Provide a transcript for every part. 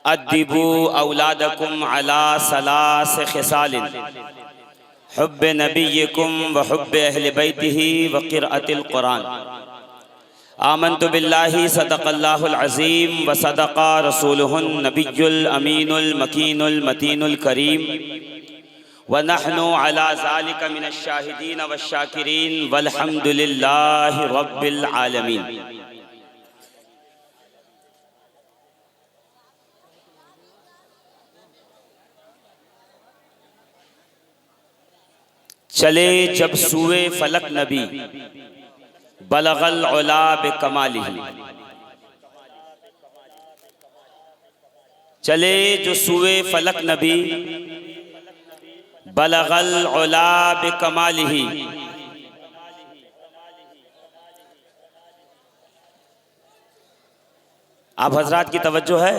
अद्दिबू औलादकुम अला सलास खिसालिन हुब्ब नबिय्यकुम व हुब्ब अहले बैतिही व क़िराअतिल कुरान। आमन्तु बिल्लाहि सदक़ल्लाहुल अज़ीम व सदक़ा रसूलुहुन नबियुल अमीनुल मकीनुल मतीनुल करीम व नहनु अला ज़ालिका मिनश शाहिदीन व शाकिरीन वल्हम्दुलिल्लाहि रब्बिल आलमीन। चले जब सूए फलक नबी बलगल उला बिकमालिही। चले जो सूए फलक नबी बलगल उला बिकमालिही। आप हजरात की तवज्जो है,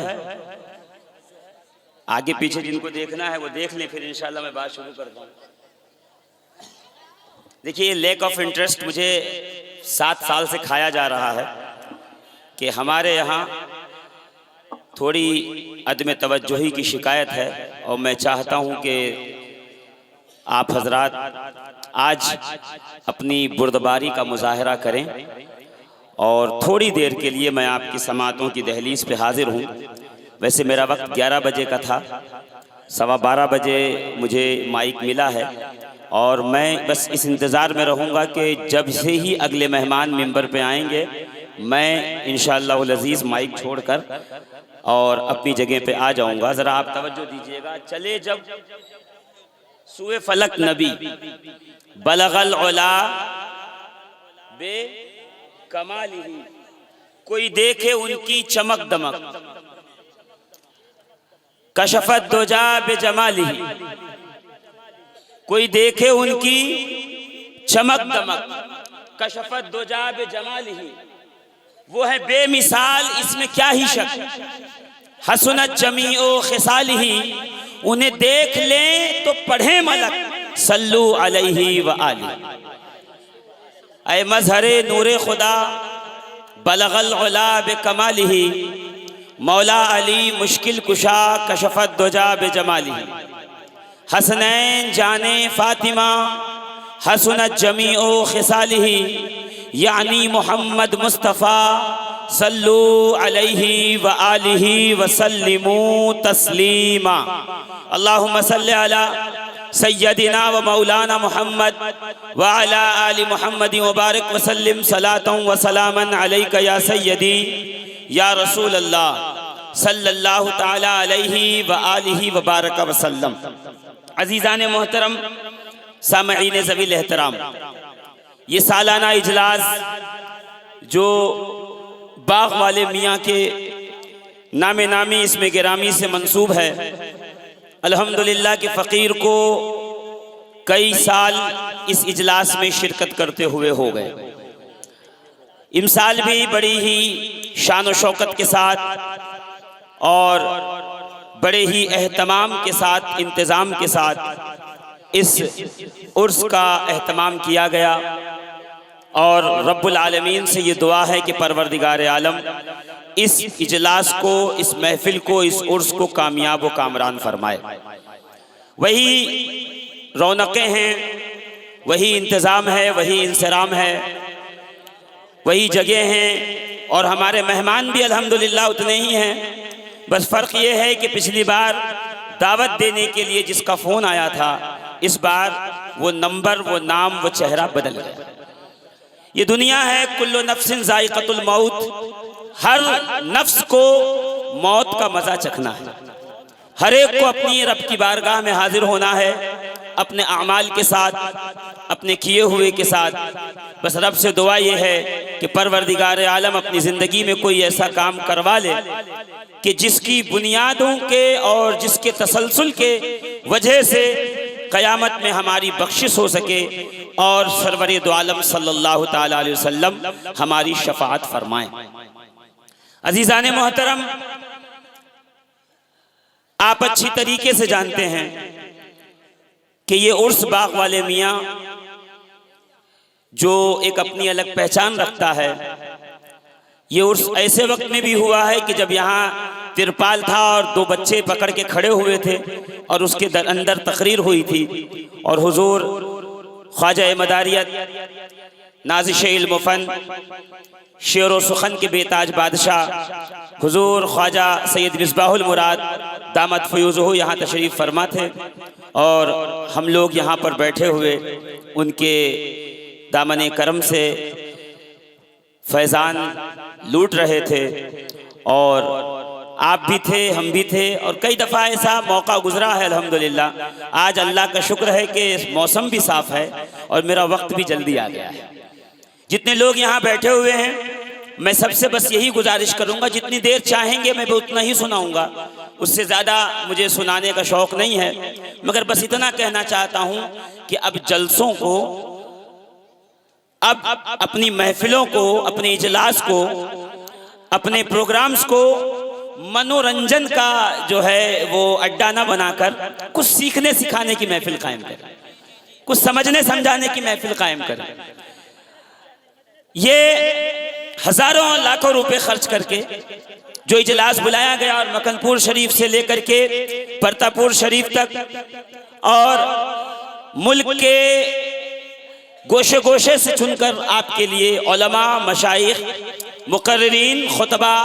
आगे पीछे जिनको देखना है वो देख लें, फिर इंशाल्लाह मैं बात शुरू करता हूँ। देखिए, लैक ऑफ इंटरेस्ट मुझे 7 साल से खाया जा रहा है कि हमारे यहाँ थोड़ी अदम तवज्जोही की शिकायत है, और मैं चाहता हूँ कि आप हजरात आज अपनी बुर्दबारी का मुजाहरा करें और थोड़ी देर के लिए मैं आपकी समातों की दहलीज पे हाजिर हूँ। वैसे मेरा वक्त 11 बजे का था, 12:15 बजे मुझे माइक मिला है, और मैं बस इस इंतज़ार में रहूँगा कि जब से ही अगले मेहमान मिंबर पे आएंगे मैं इंशाअल्लाहुल अज़ीज़ माइक छोड़कर और अपनी जगह पे आ जाऊँगा। ज़रा आप तवज्जो दीजिएगा। चले जब सूए फलक नबी बलगल उला बे कमालिही, कोई देखे उनकी चमक दमक, कशफत दुजा बे जमालिही, कोई देखे उनकी चमक दमक, कशफत दुजा बे जमालिही, वो है बेमिसाल, इसमें क्या ही शक। हसनत जमीओ खिसालिही, उन्हें देख लें तो पढ़े मलक सल्लू अलैहि व आली। ऐ मजहरे नूरे खुदा बलगल उला बे कमालिही, मौला अली मुश्किल कुशा कशफत दुजा बे जमालिही। हसनैन जाने फातिमा हसनत जमीओ खिसालिही, यानी मोहम्मद मुस्तफ़ा सल्लू अलैहि व आलिही व सल्लिमू तस्लीमा। अल्लाहुम्मा सल्लि अला सय्यदिना व मौलाना मुहम्मद व अला आलि मुहम्मद व बारिक व सल्लिम सलातन व सलामन अलैका या सय्यदी या रसूल अल्लाह सल्लल्लाहु ताला अलैहि व आलिही व बारक व सल्लम। अजीज़ान मोहतरम, सामईन ज़वील एहतराम, ये सालाना इजलास जो बाग वाले मियाँ के नामे नामी इसमें गिरामी से मंसूब है, अल्हम्दुलिल्लाह के फ़कीर को कई साल इस इजलास में शिरकत करते हुए हो गए। इमसाल भी बड़ी ही शान व शौकत के साथ और बड़े ही एहतमाम के साथ, इंतज़ाम के साथ इस उर्स का एहतमाम किया गया, और रब्बुल आलमीन से ये दुआ है कि परवरदिगार आलम इस इजलास को, इस महफिल को, इस उर्स को कामयाब व कामरान फरमाए। वही रौनकें हैं, वही इंतज़ाम है, वही इंसराम है, वही जगह हैं, और हमारे मेहमान भी अल्हम्दुलिल्लाह उतने ही हैं। बस फ़र्क ये है कि पिछली बार दावत देने के लिए जिसका फ़ोन आया था, इस बार वो नंबर, वो नाम, वो चेहरा बदल गया। ये दुनिया है, कुल्लु नफ्सिन ज़ाइक़तुल मौत, हर नफ्स को मौत का मज़ा चखना है। हर एक को अपनी रब की बारगाह में हाजिर होना है, अपने अमाल के साथ, अपने किए हुए के साथ। बस रब से दुआ ये है कि परवरदिगार आलम अपनी ज़िंदगी में कोई ऐसा काम करवा ले कि जिसकी बुनियादों के और जिसके तसलसल के वजह से क़यामत में हमारी बख्शिश हो सके, और सरवरे दो आलम सल्लल्लाहु ताला अलैहि वसल्लम हमारी शफाअत फरमाएं। अजीज़ान मोहतरम, आप अच्छी तरीके से जानते हैं कि ये उर्स बाग वाले मियाँ जो एक अपनी अलग पहचान रखता है, ये उर्स ऐसे वक्त में भी हुआ है कि जब यहाँ तिरपाल था और 2 बच्चे पकड़ के खड़े हुए थे और उसके अंदर तकरीर हुई थी और हुजूर ख्वाजा मदारियत नाज़िश इल्म फ़न शेर व सुखन के बेताज बादशाह हुजूर ख्वाजा सैयद मिसबाहुल मुराद दामद फ़यूज़ुहु यहाँ तशरीफ़ फरमा थे और हम लोग यहाँ पर बैठे हुए उनके दामन करम से फैज़ान लूट रहे थे और आप भी थे, हम भी थे और कई दफ़ा ऐसा मौका गुजरा है अल्हम्दुलिल्लाह। आज अल्लाह का शुक्र है कि मौसम भी साफ़ है और मेरा वक्त भी जल्दी आ गया है। जितने लोग यहाँ बैठे हुए हैं मैं सबसे बस यही गुजारिश करूँगा, जितनी देर चाहेंगे मैं उतना ही सुनाऊँगा, उससे ज़्यादा मुझे सुनाने का शौक़ नहीं है, मगर बस इतना कहना चाहता हूँ कि अब जलसों को, अब अपनी महफिलों को, अपने इजलास को, अपने प्रोग्राम्स को मनोरंजन का जो है वो अड्डा ना बनाकर कुछ सीखने सिखाने की महफिल कायम करें, कुछ समझने समझाने की महफिल कायम करें। ये हजारों लाखों रुपए खर्च करके जो इजलास बुलाया गया और मकनपुर शरीफ से लेकर के परतापुर शरीफ तक और मुल्क के गोशे गोशे से चुनकर आपके लिए उलमा, मशाइख, मुकर्रिरीन, खुतबा,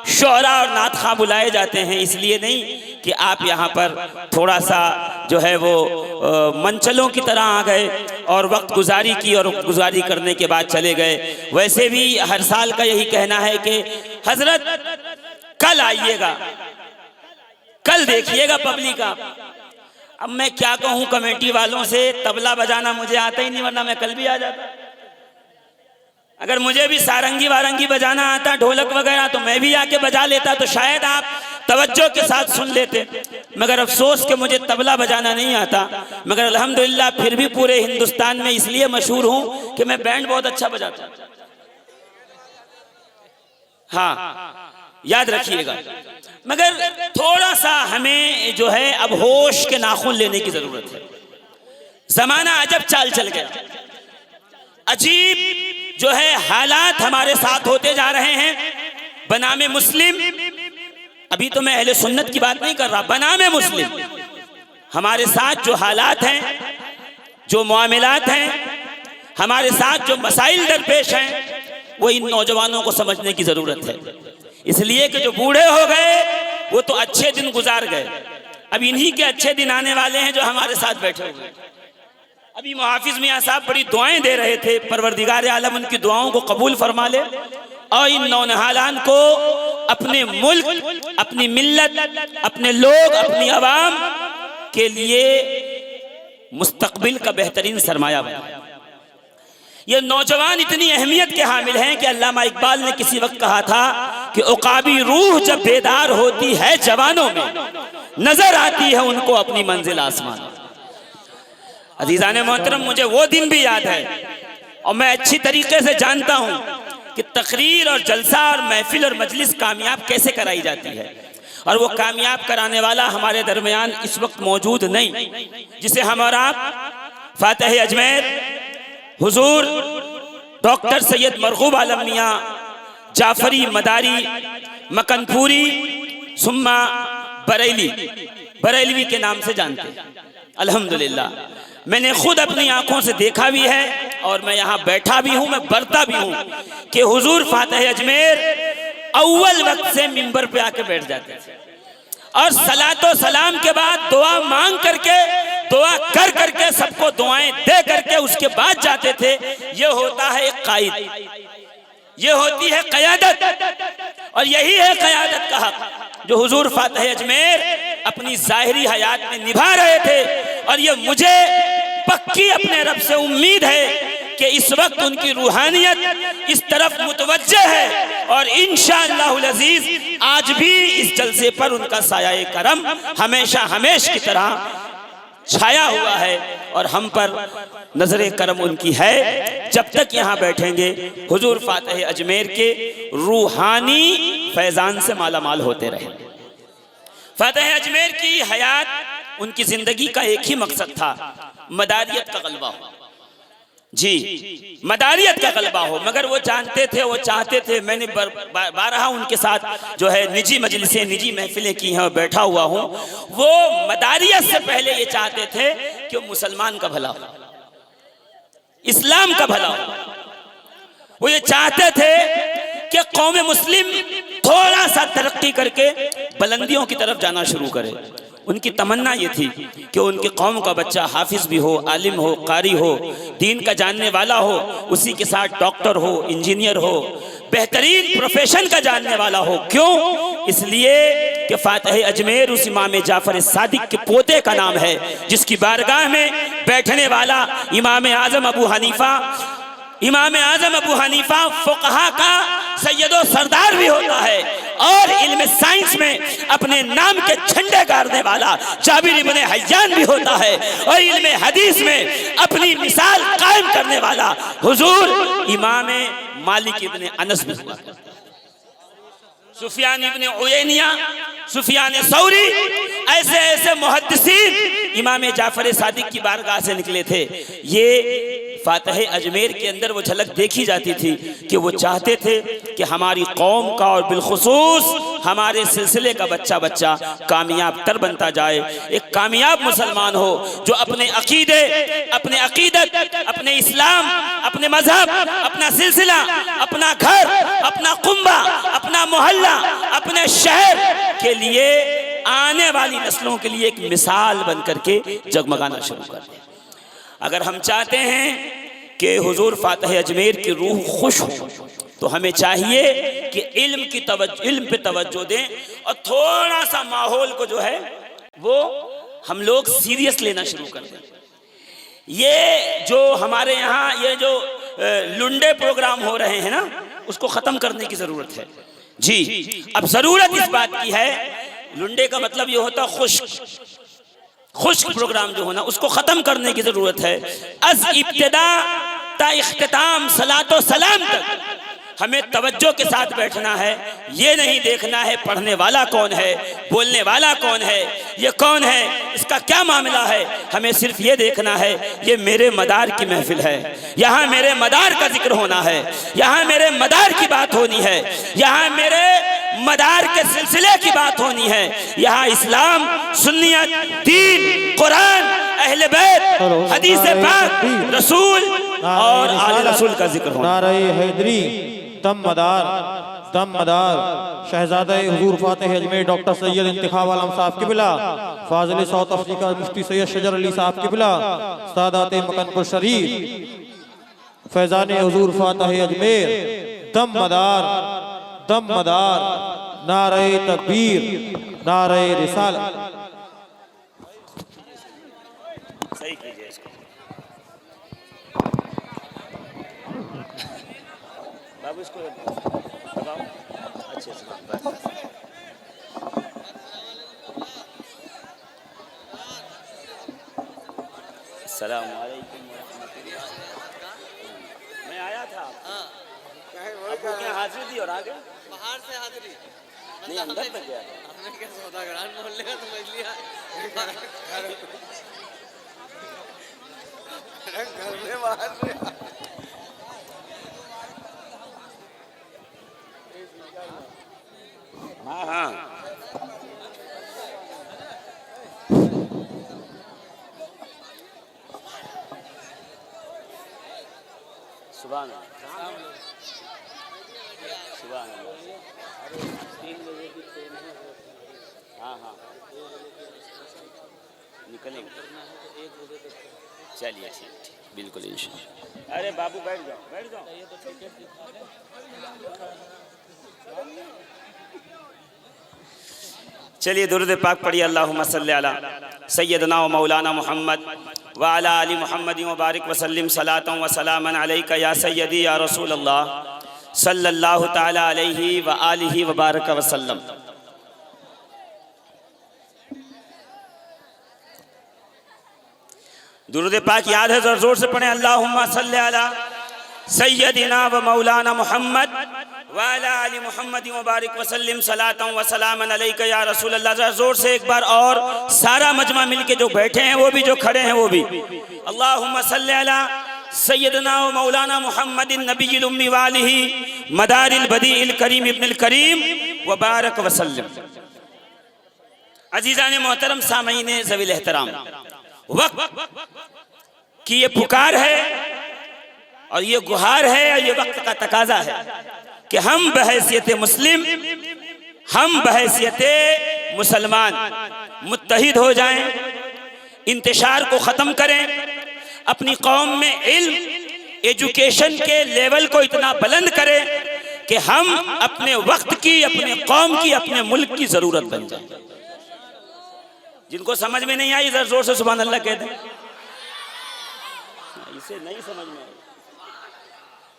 शोरा और नात ख़्वां बुलाए जाते हैं, इसलिए नहीं कि आप यहाँ पर थोड़ा सा जो है वो मंचलों की तरह आ गए और वक्त गुजारी की और गुजारी करने के बाद चले गए। वैसे भी हर साल का यही कहना है कि हजरत कल आइएगा, कल देखिएगा पब्लिक का। अब मैं क्या कहूँ कमेटी वालों से, तबला बजाना मुझे आता ही नहीं, वरना मैं कल भी आ जाता। अगर मुझे भी सारंगी वारंगी बजाना आता, ढोलक वगैरह, तो मैं भी आके बजा लेता, तो शायद आप तवज्जो के साथ सुन लेते। मगर अफसोस कि मुझे तबला बजाना नहीं आता, मगर अल्हम्दुलिल्लाह फिर भी पूरे हिंदुस्तान में इसलिए मशहूर हूँ कि मैं बैंड बहुत अच्छा बजाता हूँ। हाँ, याद रखिएगा। मगर थोड़ा सा हमें जो है अब होश के नाखून लेने की जरूरत है। जमाना अजब चाल चल गया, अजीब जो है हालात हमारे साथ होते जा रहे हैं। बनामे मुस्लिम, अभी तो मैं अहले सुन्नत की बात नहीं कर रहा, बनामे मुस्लिम हमारे साथ जो हालात हैं, जो मामलात हैं, हमारे साथ जो मसाइल दरपेश हैं, वो इन नौजवानों को समझने की जरूरत है। इसलिए कि जो बूढ़े हो गए वो तो अच्छे दिन गुजार गए, अब इन्हीं के अच्छे दिन आने वाले हैं जो हमारे साथ बैठे हुए हैं। अभी मुहाफिज मियाँ साहब बड़ी दुआएं दे रहे थे, परवरदिगार आलम उनकी दुआओं को कबूल फरमा ले और इन नौनहालान को अपने मुल्क, अपनी मिल्लत, अपने लोग, अपनी आवाम के लिए मुस्तकबिल का बेहतरीन सरमाया बना। ये नौजवान इतनी अहमियत के हामिल हैं कि अल्लामा इकबाल ने किसी वक्त कहा था कि उकाबी रूह जब बेदार होती है जवानों में, नजर आती है उनको अपनी मंजिल आसमान। अजीज़ाने मोहतरम, मुझे वो दिन भी याद है और मैं अच्छी तरीके से जानता हूँ कि तकरीर और जलसा और महफिल और मजलिस कामयाब कैसे कराई जाती है, और वो कामयाब कराने वाला हमारे दरमियान इस वक्त मौजूद नहीं, जिसे हम और आप फातिह अजमेर हुजूर डॉक्टर सैयद मरगूब आलम मियाँ जाफरी मदारी मकनपुरी सुम्मा बरेलवी के नाम से जानते हैं। अल्हम्दुलिल्लाह मैंने खुद अपनी आंखों से देखा भी है और मैं यहाँ बैठा भी हूँ, मैं बरता भी हूँ कि हुजूर फातिह अजमेर अव्वल वक्त से मिंबर पे आके बैठ जाते थे और सलातो सलाम के बाद दुआ मांग करके, दुआ कर करके, सबको दुआएं दे करके उसके बाद जाते थे। ये होता है एक कायद, ये होती है क़यादत, और यही है क़यादत का हक जो हुजूर फातिह अजमेर अपनी ज़ाहिरी हयात में निभा रहे थे। और ये मुझे पक्की अपने रब से उम्मीद है कि इस वक्त उनकी रूहानियत इस तरफ मुतवज्जह है और इंशाअल्लाहुल अज़ीज़ आज भी इस जलसे पर उनका साया करम हमेशा हमेशा की तरह छाया हुआ है और हम पर नजर करम उनकी है। जब तक यहाँ बैठेंगे हुजूर फातिह अजमेर के रूहानी फैजान से माला माल होते रहे। फातिह अजमेर की हयात, उनकी जिंदगी का एक ही मकसद था, मदारियत का गलबा हो। जी, मदारियत का गलबा हो। मगर वो जानते थे, वो चाहते थे, मैंने बारहा उनके साथ जो है निजी मजलिसें, निजी महफिलें की हैं और बैठा हुआ हूँ, वो मदारियत से पहले ये चाहते थे कि वो मुसलमान का भला हो, इस्लाम का भला हो। वो ये चाहते थे कि कौम मुस्लिम थोड़ा सा तरक्की करके बुलंदियों की तरफ जाना शुरू करे। उनकी तमन्ना ये थी कि उनकी कौम का बच्चा हाफिज भी हो, आलिम हो, कारी हो, दीन का जानने वाला हो, उसी के साथ डॉक्टर हो, इंजीनियर हो, बेहतरीन प्रोफेशन का जानने वाला हो। क्यों? इसलिए कि फातिह अजमेर उस इमाम जाफर सादिक के पोते का नाम है, जिसकी बारगाह में बैठने वाला इमाम आजम अबू हनीफा, इमाम आजम अबू हनीफा फुक़हा का सैयदो सरदार भी होता है, और इल्म साइंस में अपने नाम के झंडे गाड़ने वाला जाबिर इब्ने हय्यान भी होता है, और इल्म हदीस में अपनी मिसाल कायम करने वाला हुजूर इमाम मालिक इब्ने अनस भी हुआ। सुफियान इब्ने उयैनिया, सुफियान सौरी, ऐसे ऐसे मुहद्दिसीन इमाम जाफर सादिक की बारगाह से निकले थे। ये फातिह अजमेर के अंदर वो झलक देखी जाती थी कि वो चाहते थे कि हमारी कौम का और बिलखुसूस हमारे सिलसिले का बच्चा बच्चा कामयाब तर बनता जाए, एक कामयाब मुसलमान हो जो अपने अकीदे, अपने अकीदत, अपने इस्लाम, अपने मजहब, अपना सिलसिला, अपना घर, अपना कुंबा, अपना मोहल्ला, अपने शहर के लिए आने वाली नस्लों के लिए एक मिसाल बन करके जगमगाना शुरू कर दे। अगर हम चाहते हैं कि हुजूर फातिह अजमेर की रूह खुश हो, तो हमें चाहिए कि इल्म पे तवज्जो दें, और थोड़ा सा माहौल को जो है वो हम लोग सीरियस लेना शुरू कर दें। ये जो हमारे यहाँ ये जो लुंडे प्रोग्राम हो रहे हैं ना, उसको ख़त्म करने की ज़रूरत है। जी, अब ज़रूरत इस बात की है, लुंडे का मतलब ये होता खुश्क प्रोग्राम जो होना, उसको ख़त्म करने की ज़रूरत है। अज़ इब्तिदा ता इख्तिताम सलातो सलाम तक हमें तवज्जो के साथ बैठना है। ये नहीं देखना है पढ़ने वाला कौन है, बोलने वाला कौन है, ये कौन है, इसका क्या मामला है। हमें सिर्फ ये देखना है ये मेरे मदार की महफिल है, यहाँ मेरे मदार का जिक्र होना है, यहाँ मेरे मदार की बात होनी है, यहाँ मेरे मदार के सिलसिले की बात होनी है। यहाँ इस्लाम, सुन्नियत, दीन, कुरान, अहले बैत, हदीस पाक, रसूल और आले रसूल का जिक्र होना। नारे हैदरी, दम मदार शहजादा हुजूर फातिह अजमेर डॉक्टर सैयद इंतिखाब आलम साहब किबला, फाजिल साउथ अफ्रीका मुफ्ती सैयद शजर अली साहब किबला, सादात मकनपुर शरीफ, फैजान हुजूर फातिह अजमेर, दम मदार, नारे तकबीर, नारे रिसालत। सही कीजिए इसको बाबू, इसको दबाओ अच्छे से। अस्सलाम वालेकुम वरहमतुल्लाह। मैं आया था, आपको क्या हाजिरी दी और आगे बाहर से हाजिरी नहीं, अंदर तक गया। हमने क्या सौदागरान मोहल्ले का समझ लिया, घर में बाहर से। हाँ हाँ, सुभान अल्लाह, सुभान अल्लाह। अरे 3 बजे की ट्रेन है। हाँ हाँ, निकलेंगे। चलिए ठीक, बिल्कुल इंशाअल्लाह। अरे बाबू बैठ जाओ। चलिए दुरूद पाक पढ़िए। अल्लाहुम्मा सल्ली अला सय्यदना व मौलाना मुहम्मद व अला आलि मुहम्मद व बारिक वसल्लिम सलातन व सलामन अलैका या सय्यदी या रसूल अल्लाह सल्लल्लाहु ताला अलैहि व आलिहि व बारक वसल्लम। दुरूद पाक याद है, जोर से पढ़ें। अल्लाहुम्मा सल्ली अला सय्यदिना व मौलाना मुहम्मद व अला आलि मुहम्मद व बारिक वसल्लिम सलातन व सलामन अलैका या रसूल अल्लाह। जोर से एक बार, और सारा मजमा मिलके जो बैठे हैं वो भी, जो खड़े हैं वो भी। अल्लाहुम्मा सल्ली अला सैयदना व मौलाना मुहम्मदिन नबील उम्मी वालिही मदारिल बदीइल करीम इब्नुल करीम व बारक वसल्लम। अजीज़ान मोहतरम सामईन ज़वील एहतराम, वक्त की ये पुकार है और ये गुहार है और ये वक्त का तकाजा है कि हम बहैसियत मुस्लिम, हम बहैसियत मुसलमान मुत्तहिद हो जाएं, इंतशार को ख़त्म करें, अपनी कौम में इल्म एजुकेशन के लेवल को इतना बुलंद करें कि हम अपने वक्त की, अपने कौम की, अपने मुल्क की ज़रूरत बन जाए। जिनको समझ में नहीं आई जरा जोर से सुभान अल्लाह कह दें। इसे नहीं समझ में आई,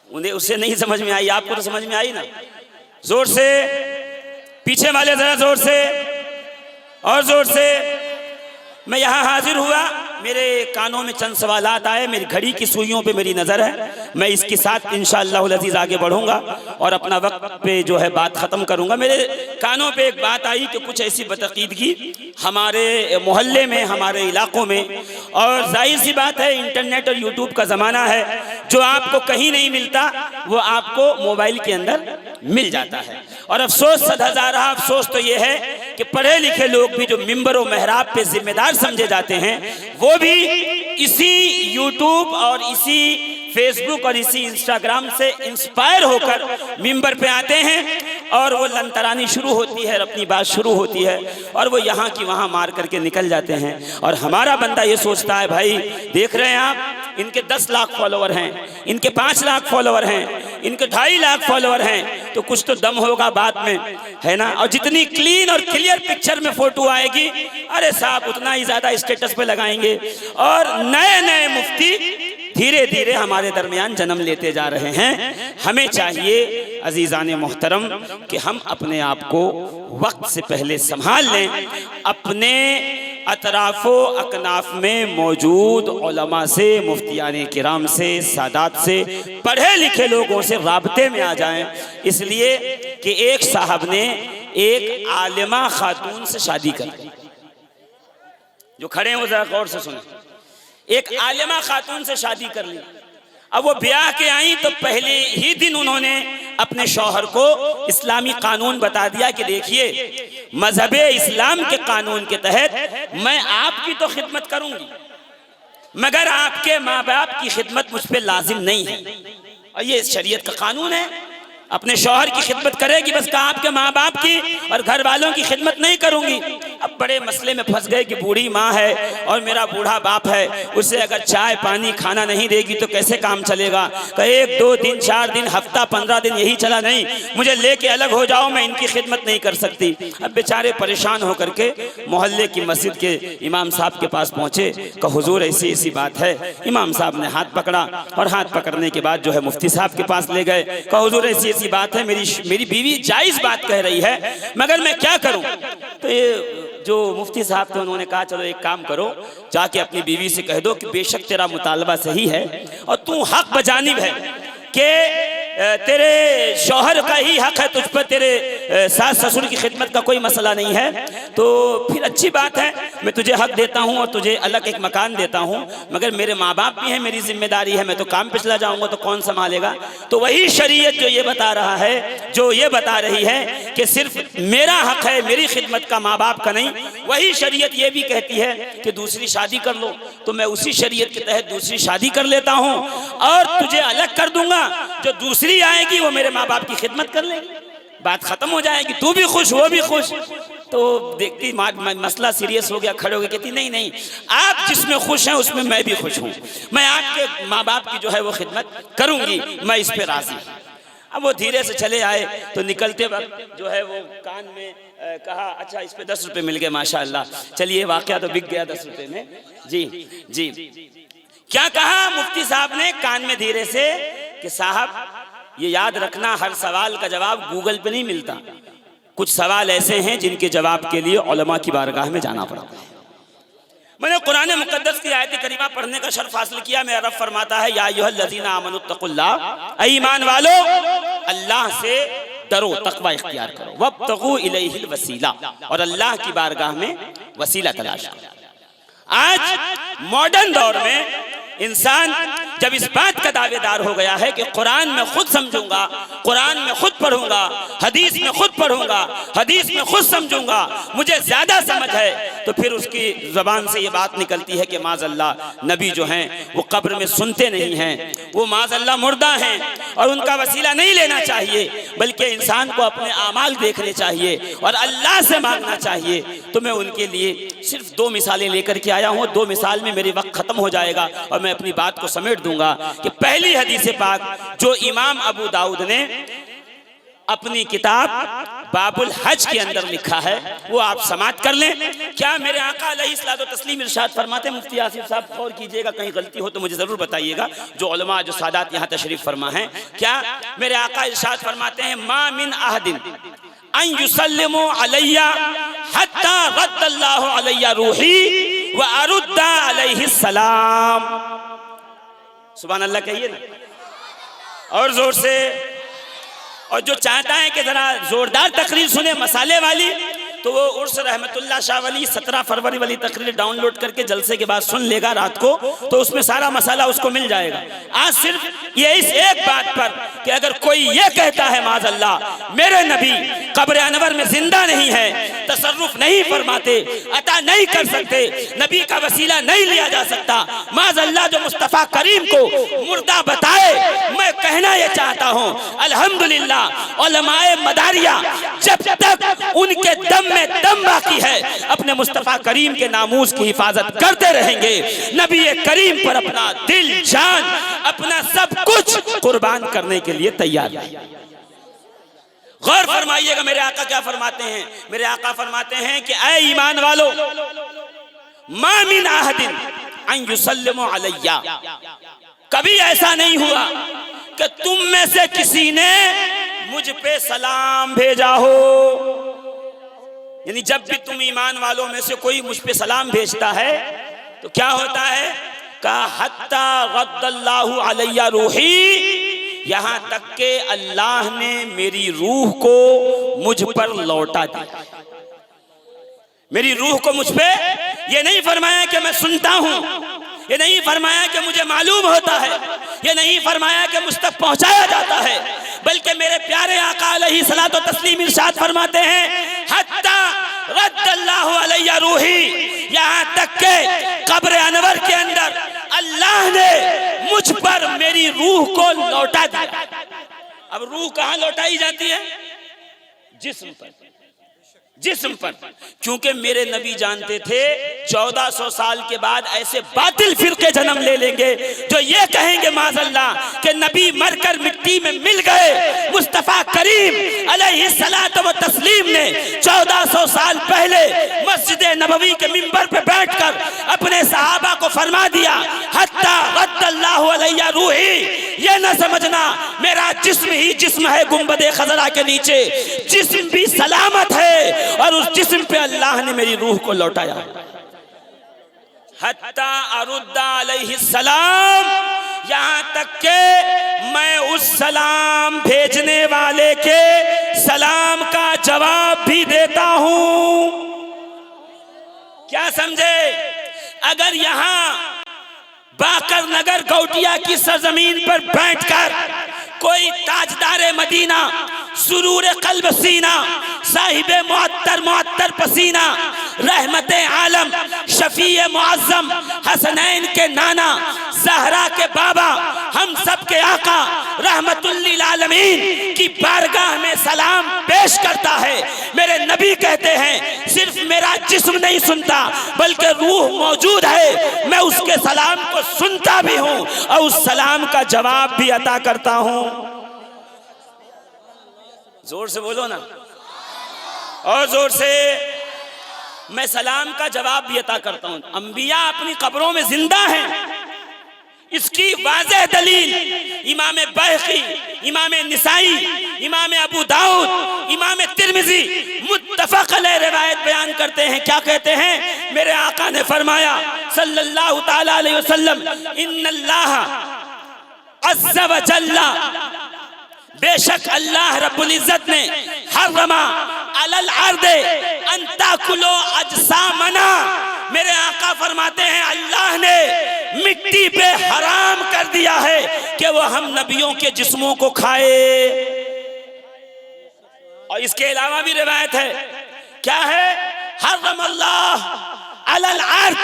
उन्हें उससे नहीं समझ में आई, आपको तो समझ में आई ना। जोर से, पीछे वाले जरा जोर से और जोर से। मैं यहाँ हाजिर हुआ, मेरे कानों में चंद सवालात आए, मेरी घड़ी की सुइयों पे मेरी नज़र है, मैं इसके साथ इंशाअल्लाह अज़ीज़ आगे बढ़ूंगा और अपना वक्त पे जो है बात ख़त्म करूंगा। मेरे कानों पे एक बात आई कि कुछ ऐसी बतकीदगी हमारे मोहल्ले में, हमारे इलाकों में, और जाहिर सी बात है इंटरनेट और यूट्यूब का ज़माना है, जो आपको कहीं नहीं मिलता वो आपको मोबाइल के अंदर मिल जाता है। और अफसोस, सदहज़ारा अफसोस तो ये है कि पढ़े लिखे लोग भी जो मिंबर और महराब पे जिम्मेदार समझे जाते हैं, वो भी इसी यूट्यूब और इसी फेसबुक और इसी इंस्टाग्राम से इंस्पायर होकर मिंबर पे आते हैं और वो लंतरानी शुरू होती है, अपनी बात शुरू होती है और वो यहाँ की वहाँ मार करके निकल जाते हैं। और हमारा बंदा ये सोचता है, भाई देख रहे हैं आप, इनके 10 लाख फॉलोवर हैं, इनके 5 लाख फॉलोवर हैं, इनके 2.5 लाख फॉलोवर हैं, तो कुछ तो दम होगा बात में, है ना। और जितनी क्लीन और क्लियर पिक्चर में फोटो आएगी, अरे साहब उतना ही ज़्यादा स्टेटस पे लगाएंगे। और नए नए मुफ्ती धीरे धीरे हमारे दरमियान जन्म लेते जा रहे हैं। हमें चाहिए अजीज़ान मोहतरम कि हम अपने आप को वक्त से पहले संभाल लें, अपने अतराफ़ो अकनाफ में मौजूद उलमा से, मुफ्तियान किराम से, सादात से, पढ़े लिखे लोगों से राब्ते में आ जाएं। इसलिए कि एक साहब ने एक आलिमा खातून से शादी कर ली। जो खड़े हैं वो जरा गौर से सुने। एक आलिमा खातून से शादी कर ली। अब वो ब्याह के आई तो पहले ही दिन उन्होंने अपने शौहर को इस्लामी कानून बता दिया कि देखिए, मजहब इस्लाम के कानून के तहत मैं आपकी तो खिदमत करूंगी, मगर आपके माँ बाप की खिदमत मुझ पे लाजिम नहीं है। और ये शरीयत का कानून है। अपने शौहर की खिदमत करेगी, बस कहा आपके माँ बाप की और घर वालों की खिदमत नहीं करूंगी। अब बड़े मसले में फंस गए कि बूढ़ी माँ है और मेरा बूढ़ा बाप है, उसे अगर चाय पानी खाना नहीं देगी तो कैसे काम चलेगा। कहे 1 2 3 4 दिन, हफ्ता 15 दिन यही चला, नहीं मुझे लेके अलग हो जाओ, मैं इनकी खिदमत नहीं कर सकती। अब बेचारे परेशान होकर के मोहल्ले की मस्जिद के इमाम साहब के पास पहुँचे कि हुजूर ऐसी ऐसी बात है। इमाम साहब ने हाथ पकड़ा और हाथ पकड़ने के बाद जो है मुफ्ती साहब के पास ले गए। कि हुजूर ऐसी बात है, मेरी बीवी जायज बात कह रही है, मगर मैं क्या करूं। तो ये जो मुफ्ती साहब थे उन्होंने कहा चलो एक काम करो, जाके अपनी बीवी से कह दो कि बेशक तेरा मुतालबा सही है और तू हक बजानिब है कि तेरे शौहर का ही हक है तुझ पर, तेरे सास ससुर की खिदमत का कोई मसला नहीं है, तो फिर अच्छी बात है, मैं तुझे हक देता हूँ और तुझे अलग एक मकान देता हूँ, मगर मेरे माँ बाप भी हैं, मेरी जिम्मेदारी है, मैं तो काम पे चला जाऊँगा तो कौन संभालेगा। तो वही शरीयत जो ये बता रहा है, जो ये बता रही है कि सिर्फ मेरा हक है, मेरी खिदमत का, माँ बाप का नहीं, वही शरीयत ये भी कहती है कि दूसरी शादी कर लो। तो मैं उसी शरीयत के तहत दूसरी शादी कर लेता हूँ और तुझे अलग कर दूंगा, जो दूसरी आएगी वो मेरे माँ बाप की खिदमत कर लेगी, बात खत्म हो जाएगी, तू भी खुश वो भी खुश। तो देखती मसला सीरियस हो गया, खड़े हो गए, कहती नहीं नहीं, आप जिसमें खुश हैं उसमें मैं भी खुश हूँ, मैं आपके माँ बाप की जो है वो खिदमत करूंगी, मैं इस पे राजी हूँ। अब वो धीरे से चले आए तो निकलते वक्त जो है वो कान में कहा अच्छा इस पे 10 रुपये मिल गए, माशाअल्लाह, चलिए वाकया तो बिक गया 10 रुपये में। जी जी, क्या कहा मुफ्ती साहब ने कान में धीरे से कि साहब ये याद रखना, हर सवाल का जवाब गूगल पे नहीं मिलता, कुछ सवाल ऐसे हैं जिनके जवाब के लिए उलमा की बारगाह में जाना पड़ता है। मैंने कुरान मुकद्दस की आयत करीमा पढ़ने का शर्फ हासिल किया। मेरा रब फरमाता है या अय्युहल्लज़ीना आमनुत्तकुल्लाह, ईमान वालो अल्लाह से डरो, तकवा इख्तियार करो, वब्तगू इलैहिल वसीला, और अल्लाह की बारगाह में वसीला तलाश करो। आज मॉडर्न दौर में इंसान जब इस बात का दावेदार हो गया है कि कुरान में खुद समझूंगा, कुरान में खुद पढ़ूंगा, हदीस में खुद पढ़ूंगा, हदीस में खुद समझूंगा, मुझे ज्यादा समझ है, तो फिर उसकी जबान से ये बात निकलती है कि माज़अल्लाह नबी जो हैं वो कब्र में सुनते नहीं हैं, वो माज़अल्लाह मुर्दा हैं और उनका वसीला नहीं लेना चाहिए, बल्कि इंसान को अपने आमाल देखने चाहिए और अल्लाह से मांगना चाहिए। तो मैं उनके लिए सिर्फ 2 मिसालें लेकर के आया हूँ। 2 मिसाल में मेरी वक्त खत्म हो जाएगा और मैं अपनी बात को समेट दूंगा कि पहली हदीस पाक जो इमाम अबू दाऊद ने अपनी किताब बाबुल हज के अंदर लिखा है वो आप समाअत कर लें। क्या मेरे आका अलैहिस्सलातु तस्लीम इरशाद फरमाते हैं, मुफ्ती आसिफ साहब गौर कीजिएगा, कहीं गलती हो तो मुझे जरूर बताइएगा, जो उलमा जो सादात यहाँ तशरीफ फरमा हैं, क्या मेरे आका इरशाद फरमाते हैं मा मिन अहदिन अन युसल्लिमु अलैया हत्ता रद्दल्लाहु अलैया रूही व अरुद्दा अलैहि सलाम। सुभान अल्लाह कहिए ना और जोर से। और जो चाहता है कि जरा जोरदार तकरीर सुने मसाले वाली, तो वो उर्स रहमतुल्लाह शाह वली 17 फरवरी वाली तकरीर डाउनलोड करके जलसे के बाद सुन लेगा रात को, तो उसमें सारा मसाला उसको मिल जाएगा। आज सिर्फ ये इस एक बात पर कि अगर कोई ये कहता है माज़अल्लाह मेरे नबी कब्र अनवर में जिंदा नहीं है, तसर्रुफ नहीं फरमाते, अता नहीं कर सकते, नबी का वसीला नहीं लिया जा सकता, माज़अल्लाह जो मुस्तफ़ा करीम को मुर्दा बताए, मैं कहना ये चाहता हूँ अल्हम्दुलिल्लाह उलमाए मदारिया जब तक उनके दम में दम बाकी है अपने मुस्तफ़ा करीम के नामूस की हिफाजत करते रहेंगे। नबी करीम पर अपना दिल जान अपना सब कुछ कुर्बान करने के लिए तैयार है। गौर फरमाइएगा मेरे आका क्या फरमाते हैं। मेरे आका फरमाते हैं कि ऐ ईमान वालो मा मिन अहदिन अन युसल्लिमु अलैया, कभी ऐसा नहीं हुआ कि तुम में से किसी ने मुझ पे सलाम भेजा हो। यानी जब भी तुम ईमान वालों में से कोई मुझ पे सलाम भेजता है तो क्या होता है, कहा हत्ता रद्दल्लाहु अलैया रूही, यहाँ तक के अल्लाह ने मेरी रूह को मुझ पर लौटा दिया। मेरी रूह को मुझ पे, ये नहीं फरमाया कि मैं सुनता हूँ, ये नहीं फरमाया कि मुझे मालूम होता है, ये नहीं फरमाया कि मुझ तक पहुंचाया जाता है, बल्कि मेरे प्यारे आका अलैहिस्सलातु तस्लीम इरशाद फरमाते हैं हत्ता रद्दल्लाहु अलैया रूही, यहाँ तक के कब्र अनवर के अंदर अल्लाह ने मुझ पर मेरी रूह को लौटा दिया। अब रूह कहाँ लौटाई जाती है? जिस्म पर, जिस्म पर, क्योंकि मेरे नबी जानते थे 1400 साल के बाद ऐसे बातिल फिरके जन्म ले लेंगे जो ये कहेंगे माज़अल्लाह कि नबी मरकर मिट्टी में मिल गए। मुस्तफ़ा करीम अलैहिस्सलातु व तस्लीम ने 1400 साल पहले मस्जिद नबवी के मिंबर पे बैठकर अपने सहाबा को फरमा दिया हत्ता रद्दल्लाहु अलैया रूही, ये न समझना मेरा जिस्म ही जिस्म है गुंबदे खजरा के नीचे, जिस्म भी सलामत है और उस जिस्म पे अल्लाह ने मेरी रूह को लौटाया। हत्ता अरुद्दा अलैहिस्सलाम, यहाँ तक के मैं उस सलाम भेजने वाले के सलाम का जवाब भी देता हूं। क्या समझे? अगर यहाँ बाकर नगर गौटिया की सरजमीन पर बैठकर कोई ताजदारे मदीना सुरूर कल्ब सीना साहिबे मुअत्तर पसीना रहमते आलम शफीए मुअज्जम हसनैन के नाना ज़हरा के बाबा हम सब के आका रहमतुल्लिल आलमीन की बारगाह में सलाम पेश करता है। मेरे नबी कहते हैं सिर्फ मेरा जिस्म नहीं सुनता बल्कि रूह मौजूद है, मैं उसके सलाम को सुनता भी हूँ और उस सलाम का जवाब भी अता करता हूँ। जोर से बोलो ना, और जोर से। मैं सलाम का जवाब भी अता करता हूं। अंबिया अपनी कब्रों में जिंदा हैं, इसकी वाज़ेह दलील इमाम बैहक़ी, इमाम निसाई, इमाम अबू दाऊद, इमाम तिर्मिज़ी मुत्तफ़क़ अलैह रिवायत बयान करते हैं। क्या कहते हैं? मेरे आका ने फरमाया सल्लल्लाहु ताला अलैहि वसल्लम, इन्नल्लाह अज़्ज़ा व जल्ला, बेशक अल्लाह रब्बुल इज्जत ने हर्रमा अलल अर्दे अन ताकुलो अजसामना, मेरे आका फरमाते हैं अल्लाह ने मिट्टी पे हराम कर दिया है कि वो हम नबियों के जिस्मों को खाए। और इसके अलावा भी रिवायत है, क्या है, हर्रम अल्लाह अलल अर्द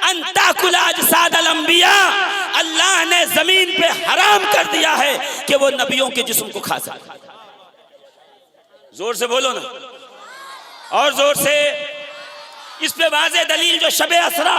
अन ताकुल अजसाद अल अंबिया, अल्लाह ने जमीन पे हराम कर दिया है कि वो नबियों के जिस्म को खा सके। जोर से बोलो ना, और जोर से। इस पे वाज़े दलील जो शबे असरा,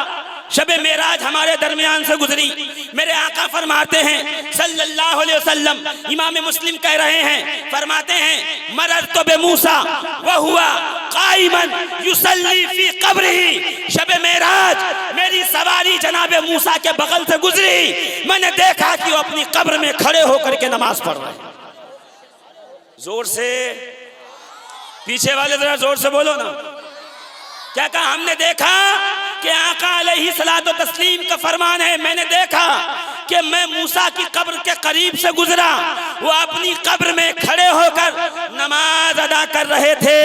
शबे मेराज हमारे दरमियान से गुजरी, मेरे आका फरमाते हैं सल्लल्लाहु अलैहि वसल्लम, इमाम मुस्लिम कह रहे हैं, फरमाते हैं मररतु बि मूसा व हुवा काइमन युसल्ली फी कब्रिही। शबे मेराज मेरी सवारी जनाबे मूसा के बगल से गुजरी, मैंने देखा कि वो अपनी कब्र में खड़े होकर के नमाज पढ़ रहे हैं। जोर से, पीछे वाले जरा जोर से बोलो ना। क्या कहा? हमने देखा कि आका अलैहि सलातो तस्लीम का फरमान है, मैंने देखा कि मैं मूसा की कब्र के करीब से गुजरा, वो अपनी कब्र में खड़े होकर नमाज अदा कर रहे थे।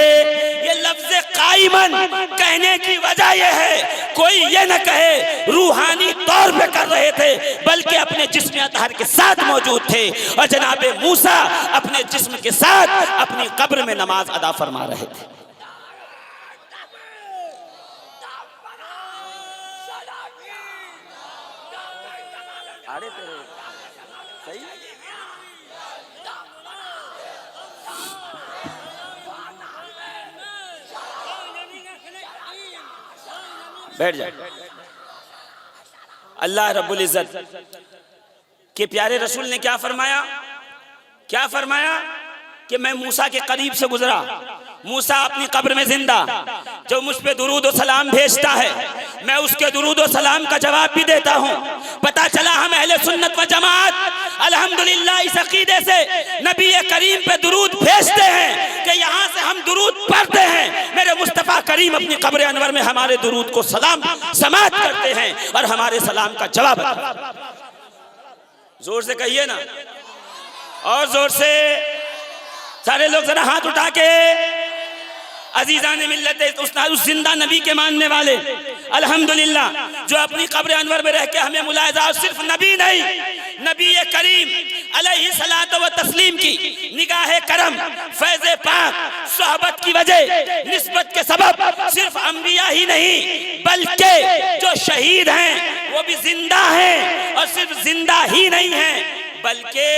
ये लफ्ज़ काइमन कहने की वजह यह है, कोई ये न कहे रूहानी तौर पे कर रहे थे, बल्कि अपने जिस्म अतहर के साथ मौजूद थे और जनाबे मूसा अपने जिस्म के साथ अपनी कब्र में नमाज अदा फरमा रहे थे। सही? बैठ जाए। अल्लाह रब्बुल इज्जत के प्यारे रसूल ने क्या फरमाया? क्या फरमाया कि मैं मूसा के करीब से गुजरा, मूसा अपनी कब्र में जिंदा, जो मुझ पे दुरूद और सलाम भेजता है, मैं उसके दुरूद और सलाम का जवाब भी देता हूँ। पता चला हम अहले सुन्नत व जमात अल्हम्दुलिल्लाह इस अकीदे से नबी करीम पे दुरूद भेजते हैं कि यहाँ से हम दुरूद पढ़ते हैं, मेरे मुस्तफ़ा करीम अपनी कब्र अनवर में हमारे दुरूद को सलाम समात करते हैं और हमारे सलाम का जवाब। जोर से कहिए ना, और जोर से। सारे लोग जरा हाथ उठा के, अजीजान मिल्लत उस जिंदा नबी के मानने वाले, अल्हम्दुलिल्लाह, जो अपनी कब्र अनवर में रह के हमें मुलाहिजा, सिर्फ नबी नहीं, नबी करीम अलैहि सलातो व तस्लीम की निगाह करम, फैज़ पाक, सोहबत की वजह, निस्बत के सबब सिर्फ अंबिया ही नहीं बल्कि जो शहीद हैं वो भी जिंदा हैं, और सिर्फ जिंदा ही नहीं हैं बल्कि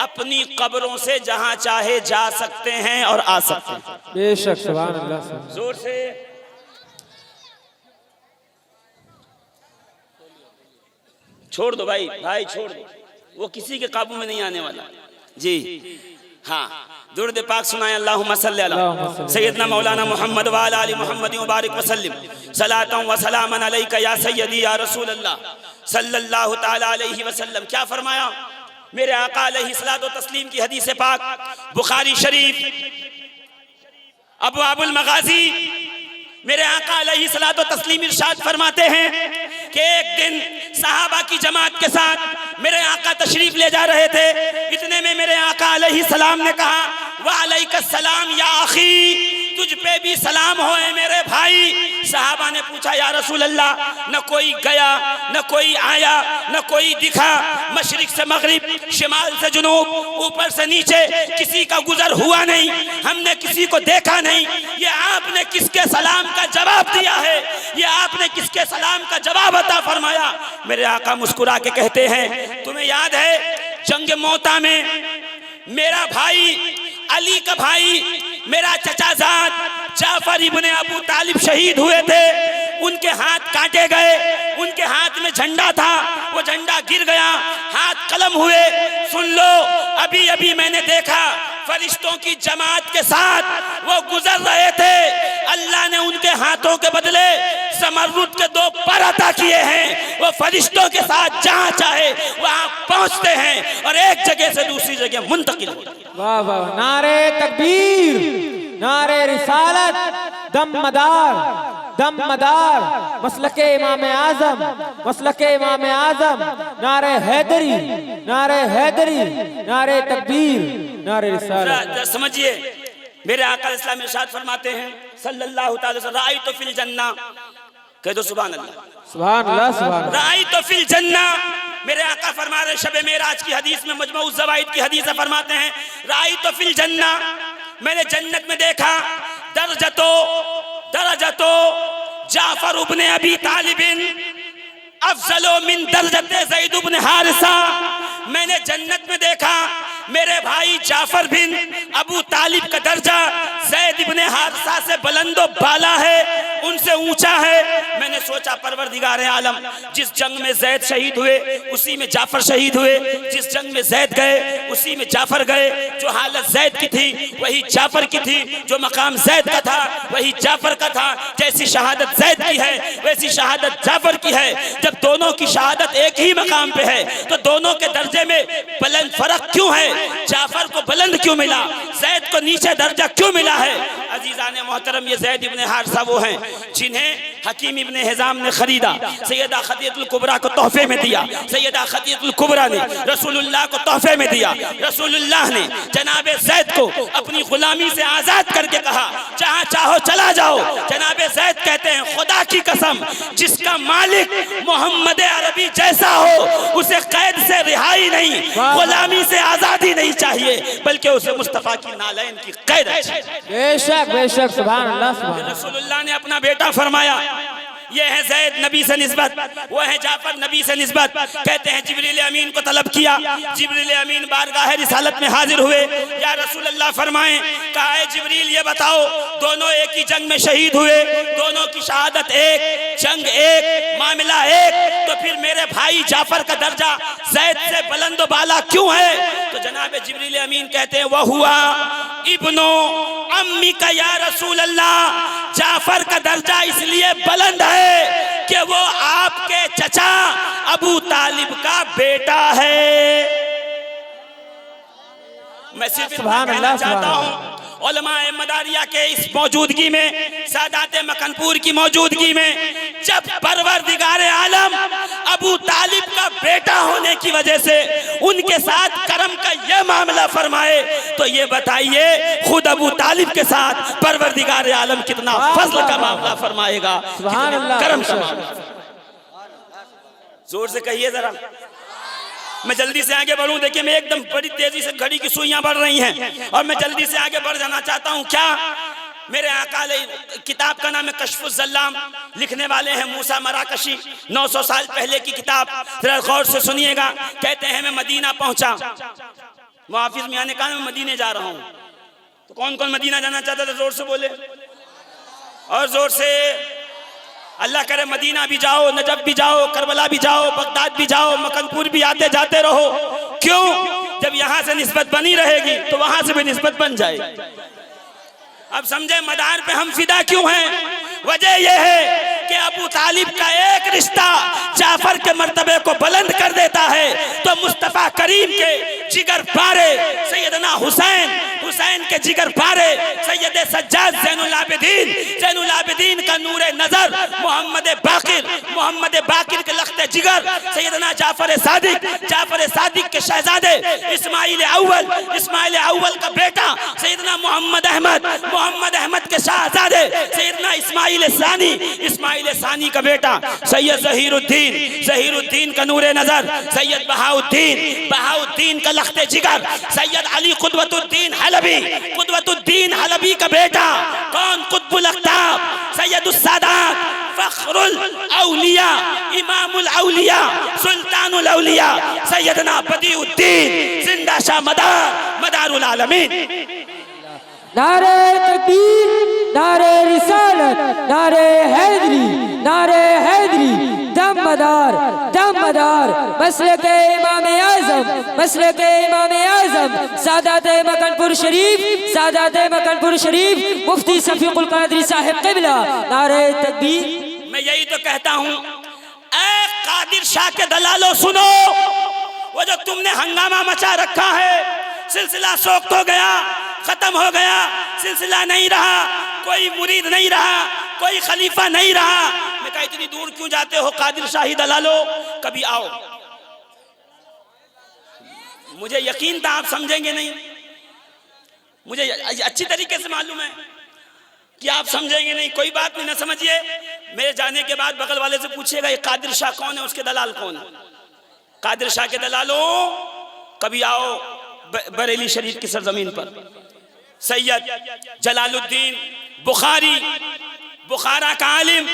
अपनी कब्रों से जहां चाहे जा सकते हैं और आ सकते हैं। बेशक, सुभान अल्लाह। जोर से। छोड़ दो भाई, भाई छोड़ दो, वो किसी के काबू में नहीं आने वाला जी। हाँ, दुरूद पाक सुनाए, अल्लाहुम्मा सल्ली अला सय्यदना मौलाना मुहम्मद व अला आलि मुहम्मद व बारिक व सल्लिम सलातन व सलामन अलैका या सय्यदी या रसूल अल्लाह सल्लल्लाहु तआला अलैहि वसल्लम। क्या फरमाया मेरे आका अलैहि सलातो तस्लीम की हदीस पाक, बुखारी शरीफ अबवाबुल मगाजी, मेरे आका अलैहि सलातो तस्लीम इरशाद फरमाते हैं कि एक दिन सहाबा की जमात के साथ मेरे आका तशरीफ ले जा रहे थे। इतने में मेरे आका अलैहि सलाम ने कहा, वालैकुम सलाम या अखी, तुझ पे भी सलाम हो मेरे भाई। सहाबा ने पूछा, या रसूल अल्लाह, न कोई गया न कोई आया न कोई दिखा, मशरिक से मगरिब, शिमाल से जुनूब, ऊपर से नीचे किसी का गुजर हुआ नहीं, हमने किसी को देखा नहीं, ये आपने किसके सलाम का जवाब दिया है? ये आपने किसके सलाम का जवाब अता फरमाया? मेरे आका मुस्कुरा के कहते हैं, तुम्हें याद है जंग मौता में मेरा भाई अली का भाई, मेरा चचाजाद जाफर इब्ने अबू तालिब शहीद हुए थे, उनके हाथ काटे गए, उनके हाथ में झंडा था, वो झंडा गिर गया, हाथ कलम हुए। सुन लो, अभी अभी मैंने देखा फरिश्तों की जमात के साथ वो गुजर रहे थे, अल्लाह ने उनके हाथों के बदले समर्रुद के 2 पर अता किए हैं। वो फरिश्तों के साथ जहां चाहे वहां पहुंचते हैं और एक जगह से दूसरी जगह मुंतकिल होते हैं। वाह वाह, नारे तकबीर, नारे रिसालत, दमदार दमदार, मसलके इमाम आजम, मसलके इमाम आजम, नारे हैदरी, नारे हैदरी, नारे तकबीर, नारे रिसालत। समझिए, मेरे आका इस्लाम इरशाद फरमाते हैं सल्लल्लाहु अलैहि वसल्लम, राअयतु फिल जन्ना, कह दो सुभान अल्लाह। सुभान अल्लाह, सुभान अल्लाह। राई तो फिल जन्ना, मेरे आका फरमा रहे शब मेराज की हदीस में, मजमू ज़वाइद की हदीस में फरमाते हैं, राई तो फिल जन्ना, मैंने जन्नत में देखा, दरजतो जाफर इब्न अबी तालिबिन अफजलो मिन दर्जते ज़ैद इब्न हारिसा, मैंने जन्नत में देखा मेरे भाई जाफर बिन अबू तालिब का दर्जा ज़ैद इब्न हारिसा से बुलंदो बाला है, उनसे ऊंचा है। मैंने सोचा परवरदिगार आलम, जिस जंग में ज़ैद शहीद हुए उसी में जाफर शहीद हुए, जिस जंग में ज़ैद गए उसी में जाफर गए, जो हालत ज़ैद की थी वही जाफर की थी, जो मकाम ज़ैद का था वही जाफर का था। जैसी शहादत ज़ैद की है वैसी शहादत जाफर की है। जब दोनों की शहादत एक ही मकाम पे है तो दोनों के दर्जे में बुलंद फर्क क्यों है? जाफर को बुलंद क्यों मिला, ज़ैद को नीचे दर्जा क्यों मिला है? अजीज़ाने मोहतरम, ये ज़ैद इब्न हारिसा वो हैं जिन्हें हकीम इब्न हिज़ाम ने खरीदा, सैयदा खदीजतुल कुबरा को तोहफे में दिया, सैयदा खदीजतुल कुबरा ने रसूलुल्लाह को तोहफे में दिया। रसूलुल्लाह ने जनाबे ज़ैद को अपनी गुलामी से आज़ाद करके कहा, जहाँ चाहो चला जाओ। जनाबे ज़ैद कहते हैं, खुदा की कसम, जिसका मालिक मोहम्मद अरबी जैसा हो उसे कैद से रिहाई नहीं, गुलामी से आज़ादी नहीं चाहिए, बल्कि उसे मुस्तफ़ा की नालैन की कैद है। बेशक बेशक, सुभान अल्लाह, सुभान अल्लाह। रसूलुल्लाह ने अपना बेटा फरमाया, ये है ज़ैद नबी से निस्बत, वो है जाफर नबी से निस्बत। कहते हैं जिब्रील अमीन को तलब किया, जिब्रील अमीन बारगाह रिसालत में हाजिर हुए। या रसूल अल्लाह फरमाएं, कहा है जिब्रील ये बताओ, दोनों एक ही जंग में शहीद हुए, दोनों की शहादत एक, जंग एक, मामला एक, तो फिर मेरे भाई जाफर का दर्जा ज़ैद से बुलंद बाला क्यों है? तो जनाब जिब्रील अमीन कहते हैं, वह हुआ इब्नो अम्मी का या रसूल अल्लाह, जाफर का दर्जा इसलिए बुलंद है कि वो आपके चचा अबू तालिब का बेटा है। मैं सिर्फ इतना कहना चाहता हूँ, उलमाए मदारिया के इस मौजूदगी में, सादाते मकनपुर की मौजूदगी में, जब परवरदिगार आलम अबू तालिब का बेटा होने की वजह से उनके साथ करम का यह मामला फरमाए, तो ये बताइए खुद अबू तालिब के साथ परवरदिगार आलम कितना फजल का मामला फरमाएगा, कितना करम का मामला। जोर से कहिए जरा। मैं जल्दी से आगे बढ़ूं, देखिए मैं एकदम बड़ी तेजी से घड़ी की सुइयां बढ़ रही हैं और मैं जल्दी से आगे बढ़ जाना चाहता हूं। क्या मेरे आका, किताब का नाम है कश्फुज़ ज़ल्लाम, लिखने वाले हैं मूसा मराकशी, 900 साल पहले की किताब, जरा गौर से सुनिएगा। कहते हैं मैं मदीना पहुंचा, मुहाफिज मियां ने कहा मैं मदीने जा रहा हूं, तो कौन कौन मदीना जाना चाहता था? जोर से बोले और जोर से। अल्लाह करे मदीना भी जाओ, नजफ भी जाओ, करबला भी जाओ, बगदाद भी जाओ, मकनपुर भी आते जाते रहो। क्यों? जब यहाँ से निस्बत बनी रहेगी तो वहां से भी निस्बत बन जाएगी। अब समझे मदार पे हम फिदा क्यों हैं? वजह यह है कि अबू तालिब का एक रिश्ता जाफर के मर्तबे को बुलंद कर देता है, तो मुस्तफ़ा करीम के जिगर पारे सैयदना हुसैन, हुसैन के जिगर पारे सैयद सज्जाद ज़ैनुल आबिदीन, ज़ैनुल आबिदीन का नूरे नजर मोहम्मद बाकिर के लख्ते जिगर सैयदना जाफर सादिक, जाफर सादिक के शहजादे इस्माइल अव्वल का बेटा सैयदना मोहम्मद अहमद के शहजादे सैयदना इस्माइल सानी का बेटा सैयद ज़हीरुद्दीन का नूरे नजर, सैयद बहाउद्दीन का लख्ते जिगर, सैयद अली कुतुबुद्दीन हलबी का बेटा कौन? कुतुबुल अख्ताब, सैयदुस सादात, फख्रुल औलिया, इमामुल औलिया, सुल्तानुल औलिया, सैयदना बदीउद्दीन जिंदा शाह मदारुल आलमीन। नारे तकबीर, नारे रिसालत, नारे हैदरी, दमदार मसलके इमाम आज़म, सादाते मकनपुर शरीफ, मुफ्ती शफीकुल कादरी साहिब क़िबला। नारे तकबीर। मैं यही तो कहता हूँ, ऐ कादिर शाह के दलालो सुनो, वो जो तुमने हंगामा मचा रखा है, सिलसिला सोख्त हो गया, खत्म हो गया, सिलसिला नहीं रहा, कोई मुरीद नहीं रहा, कोई खलीफा नहीं रहा। मैं कहा इतनी दूर क्यों जाते हो कादिर शाही दलालो, कभी आओ। मुझे यकीन था आप समझेंगे नहीं, मुझे अच्छी तरीके से मालूम है। कि आप समझेंगे नहीं, कोई बात नहीं, ना समझिए। मेरे जाने के बाद बगल वाले से पूछिएगा ये कादिर शाह कौन है, उसके दलाल कौन है। कादिर शाह के दलालों, कभी आओ बरेली शरीफ की सरजमीन पर। सैयद जलालुद्दीन बुखारी, बुखारा का आलिम,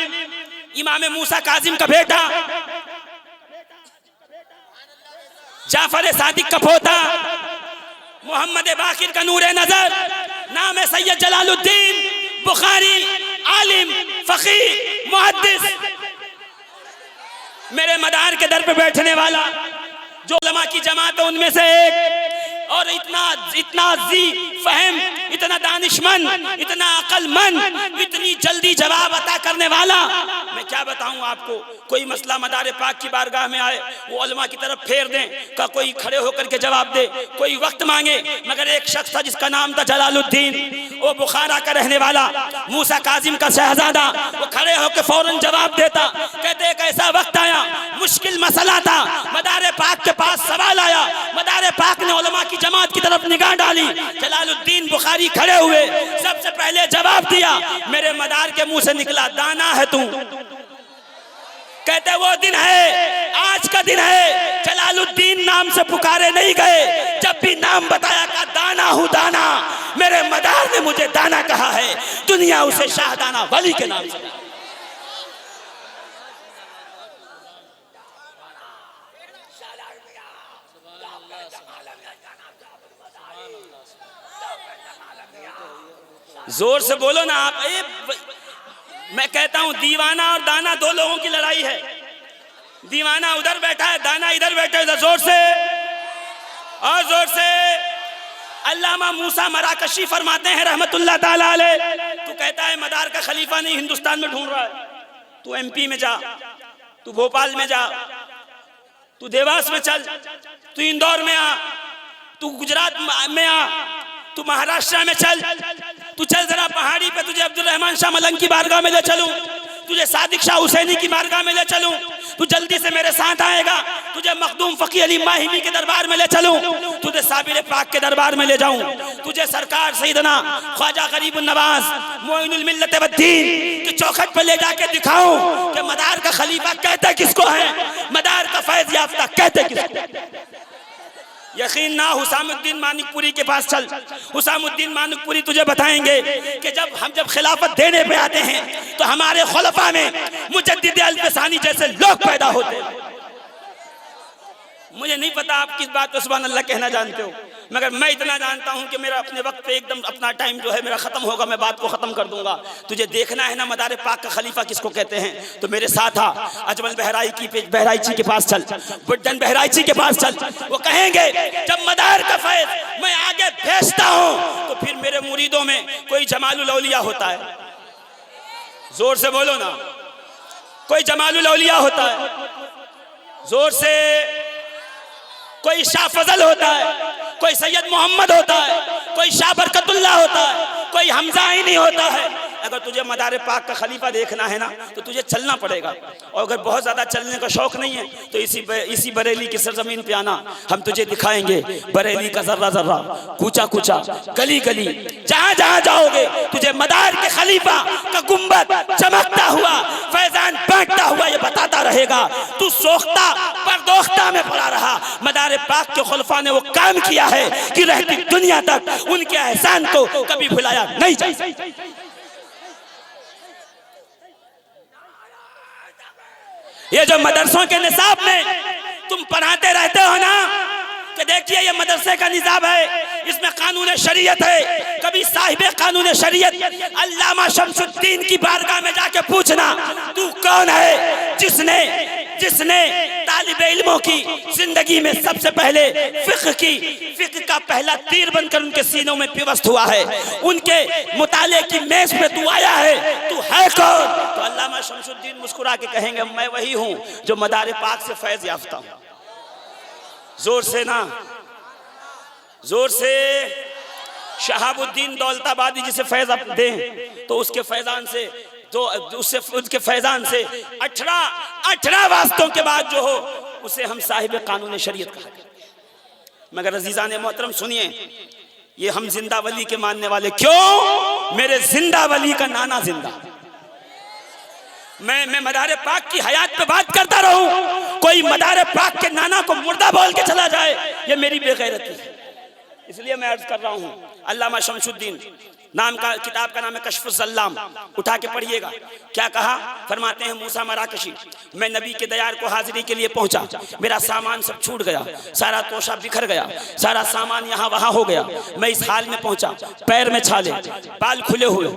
इमाम मूसा काजिम का बेटा, जाफर सादिक का पोता, मोहम्मद बाकिर का नूरे नजर, नाम है सैयद जलालुद्दीन बुखारी, आलिम, फकीह, मुहद्दिस, मेरे मदार के दर पे बैठने वाला, जो उलमा की जमात है उनमें से एक, और इतना जी फहम, इतना दानिशमंद, इतना अक्लमंद, इतनी जल्दी जवाब अता करने वाला। मैं क्या बताऊं आपको, कोई मसला मदार पाक की बारगाह में आए, वो उलमा की तरफ फेर दें, का कोई खड़े होकर के जवाब दे, कोई वक्त मांगे, मगर एक शख्स था जिसका नाम था जलालुद्दीन, वो बुखारा का रहने वाला, मूसा काजिम का शहजादा, वो खड़े होकर फौरन जवाब देता। कहते एक ऐसा वक्त आया, मुश्किल मसला था, मदार पाक के पास सवाल आया, मदार पाक ने उलमा की जमात की तरफ निगाह डाली, जलालुद्दीन बुखारी खड़े हुए, सबसे पहले जवाब दिया, मेरे मदार के मुंह से निकला, दाना है तू। कहते वो दिन है, आज का दिन है, जलालुद्दीन नाम से पुकारे नहीं गए, जब भी नाम बताया का दाना हूं दाना, मेरे मदार ने मुझे दाना कहा है, दुनिया उसे शाहदाना वली के नाम से। जोर से बोलो ना आप। मैं कहता हूं दीवाना और दाना दो लोगों की लड़ाई है। दीवाना उधर बैठा है, दाना इधर बैठा है। जोर से और जोर से। अल्लामा मूसा मराकशी फरमाते हैं रहमतुल्लाह ताला अलैह, तू कहता है मदार का खलीफा नहीं हिंदुस्तान में ढूंढ रहा है, तू एमपी में जा, तू भोपाल में जा, तू देवास में चल, तू इंदौर में आ, तू गुजरात में आ, तू महाराष्ट्र में चल, तू चल जरा पहाड़ी पे, तुझे अब्दुल रहमान शाह मलंग की बारगाह में ले चलूं, तुझे सादिक शाह हुसैनी की बारगाह में ले चलूं, तू जल्दी से मेरे साथ आएगा, तुझे मखदूम फकी अली माहिमी के दरबार में ले चलूं, तुझे साबिर पाक के दरबार में ले जाऊं, तुझे सरकार सैयदना ख्वाजा गरीब नवाज मोइनुल मिल्लत वद्दीन की चौखट पे ले जाके दिखाऊं कि मदार का खलीफा कहते किसको है, मदार का फैज याफ्ता कहते किसको। यकीन ना, हुसामुद्दीन मानिकपुरी के पास चल, हुसामुद्दीन मानिकपुरी तुझे बताएंगे कि जब खिलाफत देने पे आते हैं तो हमारे खुलफा में मुजद्दिद अल-फसानी जैसे लोग पैदा होते हैं। मुझे नहीं पता आप किस बात पे सुभान अल्लाह कहना जानते हो, मगर मैं इतना जानता हूं कि मेरा अपने वक्त पे एकदम अपना टाइम जो है मेरा खत्म होगा, मैं बात को खत्म कर दूंगा। तुझे देखना है ना मदार पाक का खलीफा किसको कहते हैं, तो मेरे साथ आ, अजमल बहराइची के पास चल, बुड्ढन बहराइची के पास चल। वो कहेंगे जब मदार का फैज मैं आगे भेजता हूं तो फिर मेरे मुरीदों में कोई जमालुल औलिया होता है। जोर से बोलो ना, कोई जमालुल औलिया होता है। जोर से। कोई शाह फजल होता है, कोई सैयद मोहम्मद होता है, कोई शाह बरकतुल्लाह होता है, कोई हमजा आइनी होता है। अगर तुझे मदार पाक का खलीफा देखना है ना तो तुझे चलना पड़ेगा, और अगर बहुत ज्यादा चलने का शौक नहीं है तो इसी बरेली की सरजमीन पे आना, हम तुझे दिखाएंगे बरेली का जर्रा जर्रा, कूचा कूचा, गली गली, जहां जहां जाओगे तुझे मदार के खलीफा का गुंबद चमकता हुआ, फैजान बांटता हुआ ये बताता रहेगा। तू सोख्ता परदोख्ता में पड़ा रहा, मदार पाक के खुलफा ने वो काम किया है कि रहती दुनिया तक उनके एहसान को कभी भुलाया नहीं जा सकता। ये जो मदरसों के निसाब में तुम पढ़ाते रहते हो ना कि देखिए ये मदरसे का निसाब है, इसमें कानून शरीयत है, कभी साहिब कानून शरीयत अल्लामा शमसुद्दीन की बारगाह में जाके पूछना तू कौन है जिसने तालिब इल्मों की जिंदगी में सबसे पहले फिक्र का पहला तीर बनकर उनके सीनों में पिवस्त हुआ है, उनके मुताले की मेज पे तू आया है, तू है कौन? तो अल्लामा शमसुद्दीन मुस्कुरा के कहेंगे मैं वही हूं जो मदार पाक से फैज याफ्ता हूं। जोर से ना, जोर से। शहाबुद्दीन दौलताबादी जिसे फैज आप दें तो उसके फैजान से उसके फैजान से 18 वास्तों के बाद जो हो उसे हम साहिब कानून शरीयत कहा। मगर अजीजान मोहतरम सुनिए, ये हम जिंदा वली के मानने वाले, क्यों? मेरे जिंदा वली का नाना जिंदा। मैं मदारे पाक की हयात पे बात करता रहूं, कोई मदारे पाक के नाना को मुर्दा बोल के चला जाए, ये मेरी बेगैरती है। इसलिए मैं अर्ज कर रहा हूं, अल्लामा शमशुद्दीन नाम का किताब का नाम है कश्फ़ुज़्ज़ल्लाम, उठा के पढ़िएगा। क्या कहा? फरमाते हैं मूसा मराकशी, मैं नबी के दयार को हाजिरी के लिए पहुंचा, मेरा सामान सब छूट गया, सारा तोशा बिखर गया, सारा सामान यहाँ वहाँ हो गया। मैं इस हाल में पहुंचा, पैर में छाले, बाल खुले हुए,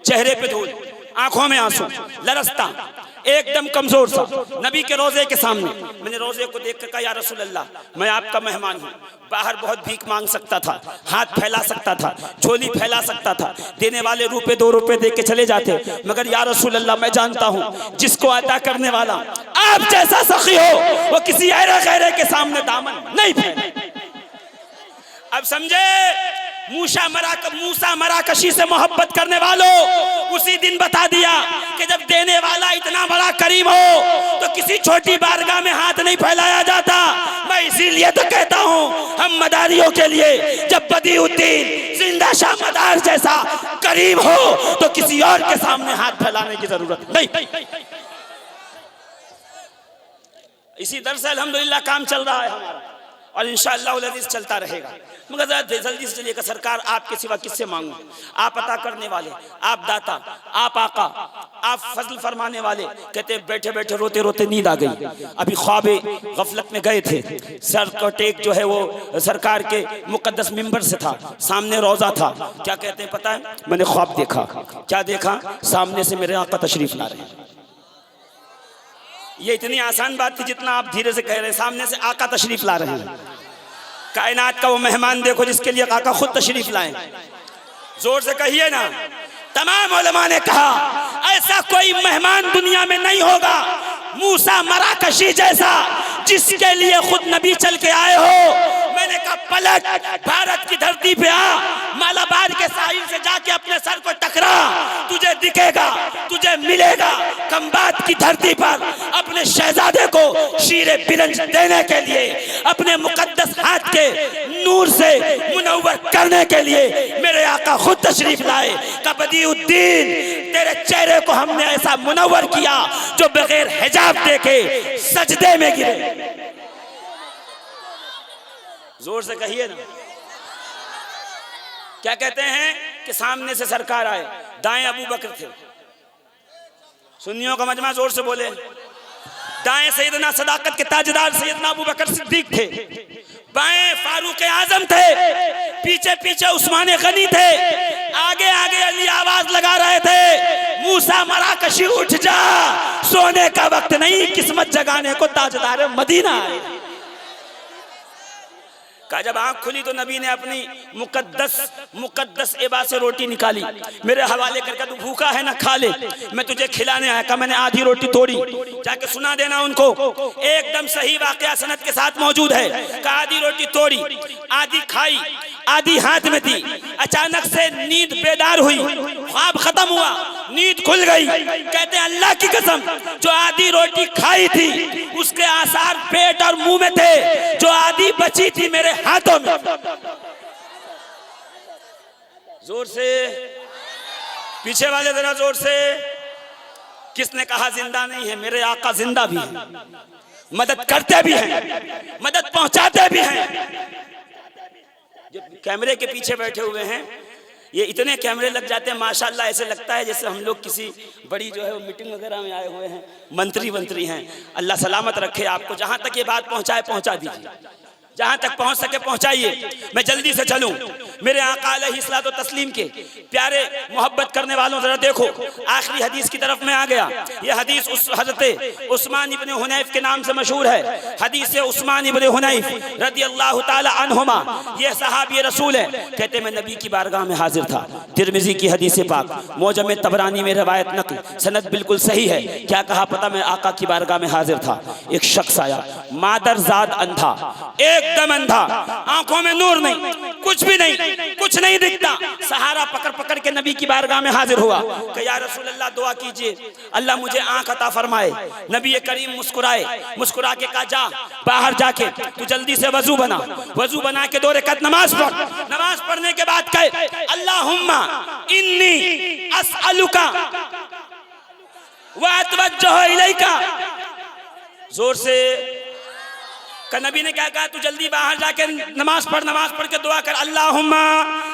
चेहरे पे धूल, आंखों में आंसू, लरसता, एकदम कमजोर सा, नबी के रोजे के सामने। मैंने रोजे को देख कर कहा, या रसूल अल्लाह, मैं आपका मेहमान हूँ, बाहर बहुत भीख मांग सकता था, हाथ फैला सकता था, झोली फैला सकता था, देने वाले रुपए 2 रुपए दे के चले जाते, मगर या रसूल अल्लाह, मैं जानता हूँ जिसको अता करने वाला आप जैसा सखी हो, वो किसी ऐरे गैरे के सामने दामन नहीं फैले। अब समझे? मूसा मराकशी से मोहब्बत करने वालों, उसी दिन बता दिया कि जब देने वाला इतना बड़ा करीम हो तो किसी छोटी बारगाह में हाथ नहीं फैलाया जाता। मैं इसीलिए तो कहता हूँ, हम मदारियों के लिए जब बदीउद्दीन जिंदा शाह मदार जैसा करीम हो तो किसी और के सामने हाथ फैलाने की जरूरत नहीं। इसी दर से अल्हम्दुलिल्लाह काम चल रहा है हमारा, और इंशाअल्लाह अज़ीज़ चलता रहेगा। मगर जल्दी से चलिएगा, सरकार आपके सिवा किससे मांगूं? आप अता करने वाले, आप दाता, आप आका, आप फजल फरमाने वाले। कहते बैठे बैठे रोते रोते नींद आ गई, अभी ख्वाबे गफलत में गए थे, सर का टेक जो है वो सरकार के मुकद्दस मिंबर से था, सामने रोजा था। क्या कहते हैं पता है? मैंने ख्वाब देखा। क्या देखा? सामने से मेरे आका तशरीफ ला रहे हैं। ये इतनी आसान बात थी जितना आप धीरे से कह रहे हैं, सामने से आका तशरीफ ला रहे हैं। कायनात का वो मेहमान देखो जिसके लिए आका खुद तशरीफ लाए। जोर से कहिए ना। तमाम उलमा ने कहा ऐसा कोई मेहमान दुनिया में नहीं होगा मूसा मराकशी जैसा, जिसके लिए खुद नबी चल के आए हो। मैंने कहा पलट भारत की धरती पे आ, मालाबार के साहिल से जाके अपने सर को टकरा, तुझे दिखेगा, तुझे मिलेगा। खंबात की धरती पर अपने शहजादे को शीरे बिरंज देने के लिए, अपने मुकद्दस हाथ के नूर से मुनव्वर करने के लिए मेरे आका खुद तशरीफ लाए। बदीउद्दीन, तेरे चेहरे को हमने ऐसा मुनव्वर किया जो बगैर हिजाब देके सजदे में गिरे। जोर से कहिए ना। क्या कहते हैं कि सामने से सरकार आए, दाएं अबू बकर थे। सुन्नियों का मजमा जोर से बोले। दाएं सैयदना सदाकत के ताजदार सैयदना अबू बकर सिद्दीक थे, बाएं फारूक आजम थे, पीछे पीछे उस्मान गनी थे, आगे आगे अली आवाज लगा रहे थे, मूसा मराकशी उठ जा, सोने का वक्त नहीं, किस्मत जगाने को ताजदार मदीना आए। कहा जब आंख खुली तो नबी ने अपनी मुकद्दस एबा से रोटी निकाली, मेरे हवाले करके, तू भूखा है ना, खा ले, मैं तुझे खिलाने आया। कहा मैंने आधी रोटी तोड़ी, जाके सुना देना उनको, एकदम सही वाकया सनद के साथ मौजूद है। कहा आधी रोटी तोड़ी, आधी खाई, आधी हाथ में थी। अचानक से नींद बेदार हुई, ख्वाब खत्म हुआ, नींद खुल गई। कहते हैं अल्लाह की कसम, जो आधी रोटी खाई थी उसके आसार पेट और मुंह में थे, जो आधी बची थी मेरे हाथों में। जोर से, पीछे वाले जरा जोर से। किसने कहा जिंदा नहीं है? मेरे आका जिंदा भी है, मदद करते भी हैं, मदद पहुंचाते भी हैं। जो कैमरे के पीछे बैठे हुए हैं, ये इतने कैमरे लग जाते हैं माशाल्लाह, ऐसे लगता है जैसे हम लोग किसी बड़ी जो है वो मीटिंग वगैरह में आए हुए हैं, मंत्री हैं। अल्लाह सलामत रखे आपको, जहां तक ये बात पहुंचाए पहुंचा दीजिए, जहां तक पहुंच सके पहुंचाइए। मैं जल्दी से चलूं। मेरे आका अलैहिस्सलातो तस्लीम के प्यारे मोहब्बत करने वालों, जरा देखो आखिरी हदीस की तरफ में आ गया। यह हदीस उस हज़रत उस्मान इब्न हुनैफ के नाम से मशहूर है। हदीस उस्मान इब्न हुनैफ रदियल्लाहु ताला अन्हुमा, ये सहाबी रसूल है। कहते मैं नबी की बारगाह में हाजिर था। तिरमिज़ी की हदीस पाक, मौजम तबरानी में रवायत नकल, सनद बिल्कुल सही है। क्या कहा पता? मैं आका की बारगाह में हाजिर था, एक शख्स आया, मादरजाद अंधा, एकदम अंधा, आंखों में नूर नहीं, कुछ भी नहीं, कुछ नहीं दिखता। सहारा पकड़ पकड़ के नबी की बारगाह में हाजिर हुआ कि या रसूल अल्लाह दुआ कीजिए, अल्लाह मुझे आंख अता फरमाए। नबी करीम मुस्कुराए, मुस्कुरा के कहा जा बाहर जाके तू जल्दी से वजू बना, वजू बना के 2 रकात नमाज पढ़। नमाज पढ़ने के बाद कहे अल्लाहुम्मा इन्नी अस्अलुका व अतवज्जहु इलैका। जोर से नबी ने क्या कहा, तू जल्दी बाहर जाके नमाज पढ़ के दुआ कर। अल्लाहुम्मा,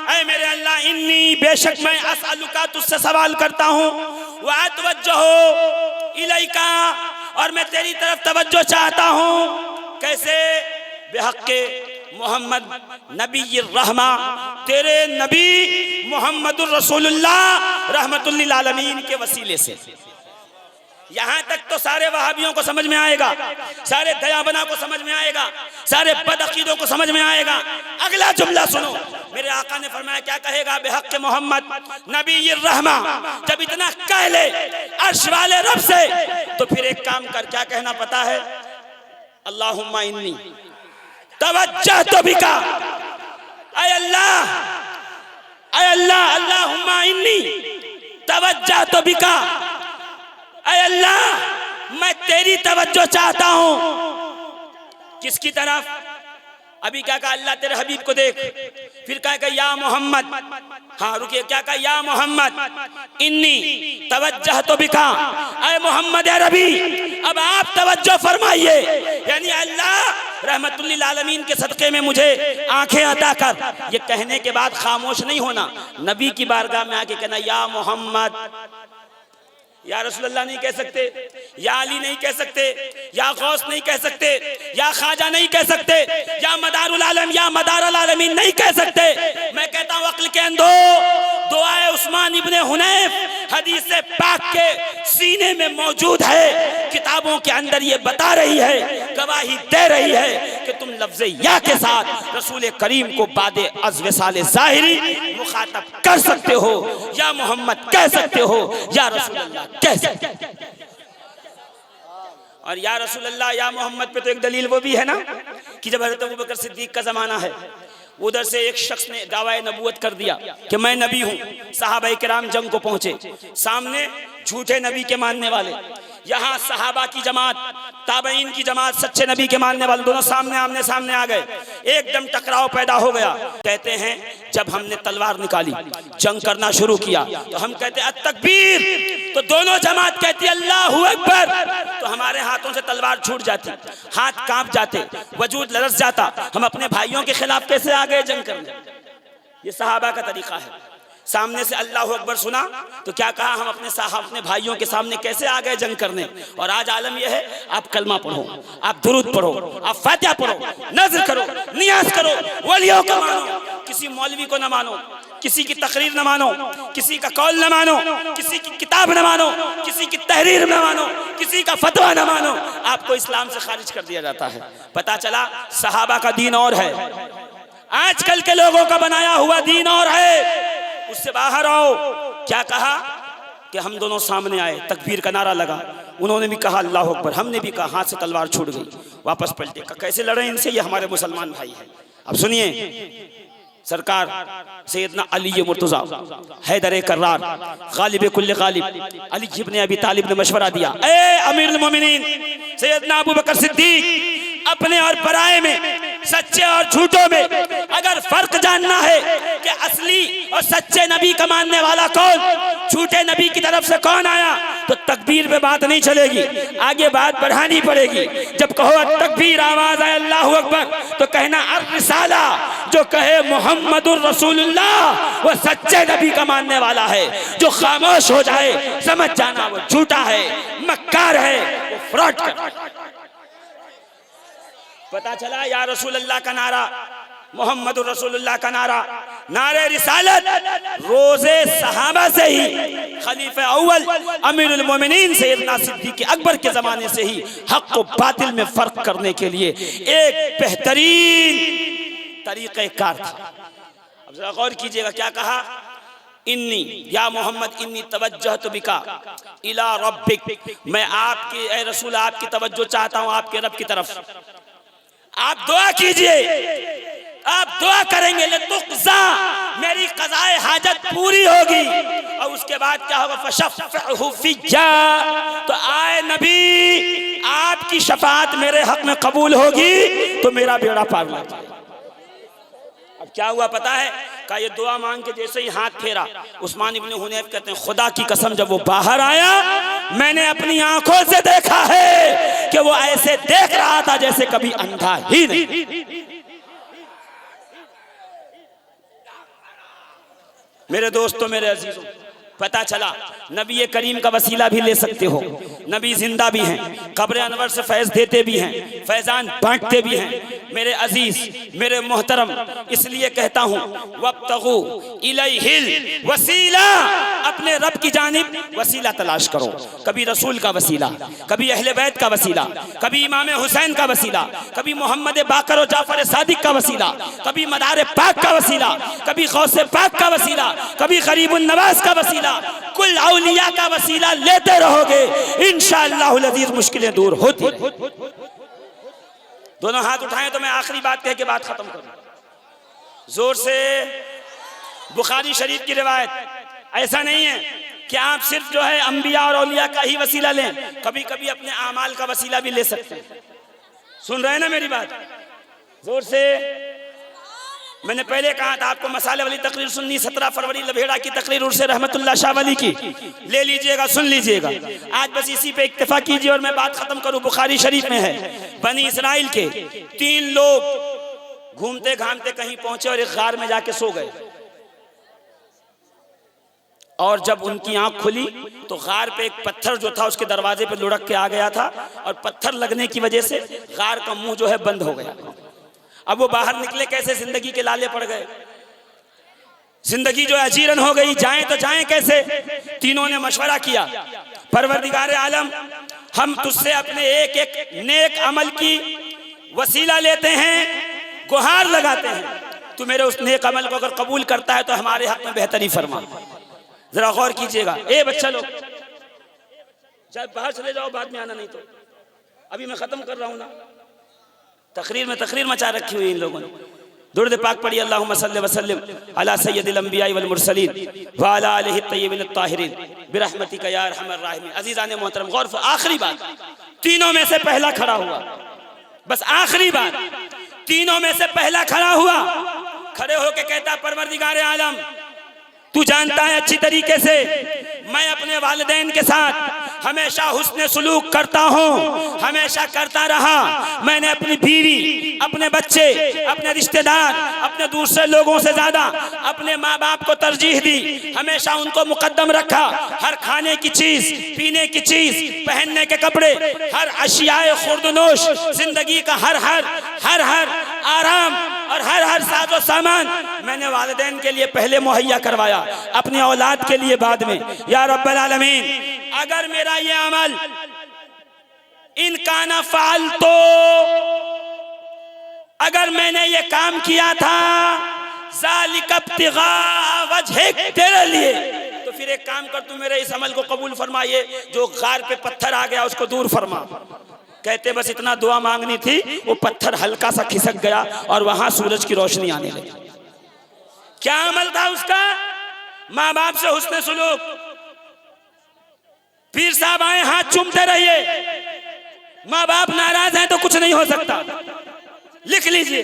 ऐ मेरे अल्लाह, इन्नी बेशक मैं अस्अलुका तुझसे सवाल करता हूँ, व अतवज्जहु इलैका और मैं तेरी तरफ तवज्जो चाहता हूँ। कैसे? बेहक़्क़े मोहम्मद नबी रहमा, तेरे नबी मोहम्मदुर रसूलुल्लाह रहमतुल लिल आलमीन के वसीले से। यहाँ तक तो सारे वहाबियों को समझ में आएगा, सारे दयाबना को समझ में आएगा, सारे बदअकीदों को समझ में आएगा। अगला जुमला सुनो, मेरे आका ने फरमाया, क्या कहेगा? बेहक़्क़े मोहम्मद नबी रहमा। जब इतना कह ले अर्श वाले रब से, तो फिर एक काम कर, क्या कहना पता है? अल्लाहुम्मा इन्नी तवज्जहतु बिका। ऐ अल्लाह, अल्लाहुम्मा इन्नी तवज्जहतु बिका। ऐ अल्लाह, मैं तेरी तवज्जो चाहता हूं। किसकी तरफ? अभी क्या कहा? अल्लाह तेरे हबीब को देख। फिर क्या कहा? या मोहम्मद, हाँ रुकिए, क्या कहा? या मोहम्मद इन्नी तवज्जहतु बिका। ऐ मोहम्मद अरबी, अब आप तवज्जो फरमाइए, यानी अल्लाह रहमतुल लिल आलमीन के सदक़े में मुझे आंखें अता कर। ये कहने के बाद खामोश नहीं होना, नबी की बारगाह में आके कहना या मोहम्मद। या रसूलुल्लाह नहीं कह सकते, या अली नहीं कह सकते, या गौस नहीं कह सकते, या ख्वाजा नहीं कह सकते, या मदारुल आलम या मदारुल आलमीन नहीं कह सकते। मैं कहता हूँ अक्ल के अंधो, दुआए उस्मान इब्ने हुनैफ हदीस पाक के सीने में मौजूद है, किताबों के अंदर ये बता रही है, गवाही दे रही है कि तुम लफ्ज़ या के साथ रसूल करीम को बादे अज़्वसाले ज़ाहिरी मुखातब कर सकते हो, या मोहम्मद कह सकते हो, या रसूलुल्लाह कह सकते हो। और या रसूलुल्लाह या मोहम्मद पे तो एक दलील वो भी है ना कि जब हज़रत अबू बकर सिद्दीक का ज़माना है, उधर से एक शख्स ने दावाए नबूवत कर दिया कि मैं नबी हूँ। सहाबा किराम जंग को पहुंचे, सामने झूठे नबी के मानने वाले, यहाँ सहाबा की जमात, ताबईन की जमात, सच्चे नबी के मानने वाले, दोनों सामने आमने सामने आ गए। एकदम टकराव पैदा हो गया। कहते हैं जब हमने तलवार निकाली, जंग करना शुरू किया, तो हम कहते हैं तकबीर, तो दोनों जमात कहती अल्लाहू अकबर, तो हमारे हाथों से तलवार छूट जाती, हाथ कांप जाते, वजूद लरस जाता। हम अपने भाइयों के खिलाफ कैसे आ गए जंग करने? ये सहाबा का तरीका है। सामने से अल्लाहू अकबर सुना तो क्या कहा, हम अपने भाइयों के सामने कैसे आ गए जंग करने। और आज आलम यह है, आप कलमा पढ़ो, आप दुरूद पढ़ो, आप फातिहा पढ़ो, नज़्र करो, नियाज करो, वलियों को मानो, किसी मौलवी को न मानो, किसी की तकरीर न मानो, किसी का कौल न मानो, किसी की किताब न मानो, किसी की तहरीर न मानो, किसी का फतवा न मानो, आपको इस्लाम से खारिज कर दिया जाता है। पता चला सहाबा का दीन और है, आजकल के लोगों का बनाया हुआ दीन और है, उससे बाहर आओ। क्या कहा कि हम दोनों सामने आए, तकबीर का नारा लगा, उन्होंने भी कहा अल्लाह अकबर, हमने भी कहा, हाथ से तलवार छूट गई, वापस पलटे, कैसे लड़े इनसे, ये हमारे मुसलमान भाई हैं। अब सुनिए, सरकार सैयदना अली मुर्तज़ा हैदर कर्रार गालिब कुल्ल गालिब अली इब्न अबी तालिब ने मशवरा दिया, ए अमीरुल मोमिनीन सैयदना अबू बकर सिद्दीक, अपने और पराये में, सच्चे और झूठों में अगर फर्क जानना है कि असली और सच्चे नबी का मानने वाला कौन, झूठे नबी की तरफ से कौन आया, तो तकबीर पे बात नहीं चलेगी, आगे बात बढ़ानी पड़ेगी। जब कहो तकबीर, आवाज आए अल्लाहू अकबर, तो कहना अर्रिसाला, जो कहे मोहम्मदुर रसूलुल्लाह वो सच्चे नबी का मानने वाला है। जो खामोश हो जाए समझ जाना वो झूठा है, मक्कार है, वो फ्रॉड कर। पता चला या रसूलुल्लाह का नारा, मोहम्मदुर रसूलुल्लाह का नारा, नारे रिसालत रोजे सहाबा से ही, खलीफे अव्वल अमीरुल मोमिनीन सैयदना सिद्दीक़ अकबर के जमाने से ही हक व बातिल में फर्क करने के लिए एक बेहतरीन तरीक़ेकार था। अब जरा गौर कीजिएगा, क्या कहा, इन्नी या मोहम्मद इन्नी तवज्जहतु बिका इला रब्बिक, मैं आपकी, ए रसूल आपकी तवज्जो चाहता हूँ आपके रब की तरफ। आप दुआ कीजिए, आप दुआ करेंगे लतुक़ज़ा, मेरी क़ज़ाए हाजत पूरी होगी। और उसके बाद क्या होगा? फ़शफ़अहु फ़िय्या, तो आए नबी आपकी शफ़ाअत मेरे हक में कबूल होगी तो मेरा बेड़ा पार लग जाएगा। अब क्या हुआ पता है? का ये दुआ मांग के जैसे ही हाथ फेरा, उस्मान इब्न हुनैफ कहते हैं खुदा की कसम जब वो बाहर आया मैंने अपनी आंखों से देखा है कि वो ऐसे देख रहा था जैसे कभी अंधा ही नहीं। मेरे दोस्तों, मेरे अजीजों, पता चला नबी करीम का वसीला भी ले सकते हो। नबी जिंदा भी हैं, कब्र अनवर से फैज़ देते भी हैं, फैज़ान बांटते भी हैं। मेरे अजीज, मेरे मोहतरम, इसलिए कहता हूँ वब्तगू इलैहिल वसीला, अपने रब की जानिब वसीला तलाश करो। कभी रसूल का वसीला, कभी अहले बैत का वसीला, कभी इमाम हुसैन का वसीला, कभी मोहम्मद बाकर और जाफर सादिक का वसीला, कभी मदार पाक का वसीला, कभी गौसे पाक का वसीला, कभी गरीबुन नवाज का वसीला, कुल औलिया का वसीला लेते रहोगे, इंशाअल्लाहुल अज़ीज़ मुश्किलें दूर होती। दोनों हाथ उठाएं तो मैं आखिरी बात कह के बात खत्म करूं। जोर से। बुखारी शरीफ की रिवायत, ऐसा नहीं है कि आप सिर्फ जो है अंबिया और औलिया का ही वसीला लें, कभी कभी अपने आमाल का वसीला भी ले सकते हैं। सुन रहे हैं ना मेरी बात? जोर से। मैंने पहले कहा था आपको मसाले वाली तकरीर सुननी, 17 फरवरी लभेड़ा की तकरीर उर्से रहमतुल्लाह शाह वली की, ले लीजिएगा, सुन लीजिएगा। आज बस इसी पे इक्तिफा कीजिए और मैं बात खत्म करूं। बुखारी शरीफ में है, बनी इसराइल के 3 लोग घूमते घामते कहीं पहुंचे और एक गार में जाके सो गए। और जब उनकी आंख खुली तो गार पे एक पत्थर जो था उसके दरवाजे पे लुढ़क के आ गया था, और पत्थर लगने की वजह से गार का मुंह जो है बंद हो गया। अब वो बाहर निकले कैसे? जिंदगी के लाले पड़ गए, जिंदगी जो अजीरन हो गई, जाएं तो जाएं कैसे? तीनों ने मशवरा किया, परवरदिगार आलम, हम तुझसे अपने एक एक नेक अमल की वसीला लेते हैं, गुहार लगाते हैं, तू मेरे उस नेक अमल को अगर कबूल करता है तो हमारे हक में बेहतरी फरमा। जरा गौर कीजिएगा। ए बच्चा लोग, चाहे बाहर चले जाओ, बाद में आना, नहीं तो अभी मैं खत्म कर रहा हूं ना। तकरीर में तकरीर मचा रखी हुई इन लोगों ने। दुरूद पाक पढ़िए, अल्लाहुम्मा सल्लि व सल्लिम अला सय्यदिल अंबिया वल मुरसलीन व अला आलिहि तय्यबिन ताहिरीन बिरहमतिका या अरहमर राहिमीन। अजीजान मोहतरम, गौर। आखिरी बात, तीनों में से पहला खड़ा हुआ, बस आखिरी बात, तीनों में से पहला खड़ा हुआ, खड़े होके कहता, परवरदिगार आलम, तू जानता है अच्छी तरीके से मैं अपने वालिदैन के साथ हमेशा हुस्न सुलूक करता हूँ, हमेशा करता रहा। मैंने अपनी बीवी, अपने बच्चे, अपने रिश्तेदार, अपने दूसरे लोगों से ज्यादा अपने माँ बाप को तरजीह दी, हमेशा उनको मुकद्दम रखा। हर खाने की चीज, पीने की चीज, पहनने के कपड़े, हर अशियाए खुर्दनोश, जिंदगी का हर हर आराम और हर साजो सामान मैंने वालिदैन के लिए पहले मुहैया करवाया, अपनी औलाद के लिए बाद में। या रब्बल आलमीन, अगर मेरा ये अमल इनकाना फाल, तो अगर मैंने ये काम किया था ज़ालिका इब्तिगा वजहिक, तेरे लिए, तो फिर एक काम कर, तू मेरे इस अमल को कबूल फरमाइए, जो गार पे पत्थर आ गया उसको दूर फरमा। कहते बस इतना दुआ मांगनी थी, वो पत्थर हल्का सा खिसक गया और वहां सूरज की रोशनी आने लगी। क्या अमल था उसका? माँ बाप से हुस्न सुलूक। पीर साहब आए, हाथ चूमते रहिए। माँ बाप नाराज हैं तो कुछ नहीं हो सकता, लिख लीजिए,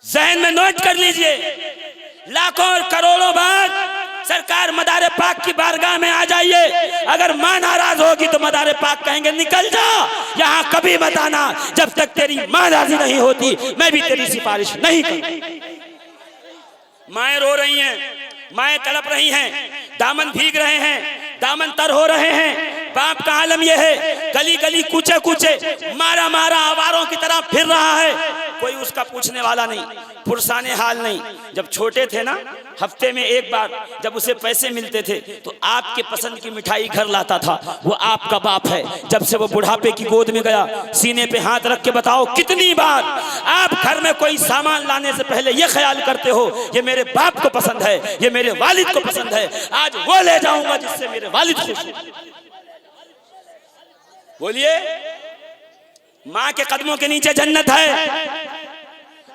जहन में नोट कर लीजिए। लाखों और करोड़ों बार सरकार मदारे पाक की बारगाह में आ जाइए। अगर माँ नाराज होगी तो मदारे पाक कहेंगे निकल जा, यहाँ कभी मत आना, जब तक तेरी माँ राजी नहीं होती मैं भी तेरी सिफारिश नहीं करूंगी। माएँ रो रही हैं, माएँ तड़प रही हैं, दामन भीग रहे हैं, दामन तर हो रहे हैं। बाप का आलम यह है, गली गली कूचे कूचे मारा मारा आवारों की तरह फिर रहा है, कोई उसका पूछने वाला नहीं, पुरसाने हाल नहीं। जब छोटे थे ना, हफ्ते में एक बार जब उसे पैसे मिलते थे तो आपके पसंद की मिठाई घर लाता था, वो आपका बाप है। जब से वो बुढ़ापे की गोद में गया, सीने पे हाथ रख के बताओ कितनी बार आप घर में कोई सामान लाने से पहले ये ख्याल करते हो ये मेरे बाप को पसंद है, ये मेरे वालिद को पसंद है, आज वो ले जाऊंगा जिससे मेरे वालिद खुश हो। बोलिए, माँ के कदमों के नीचे जन्नत है,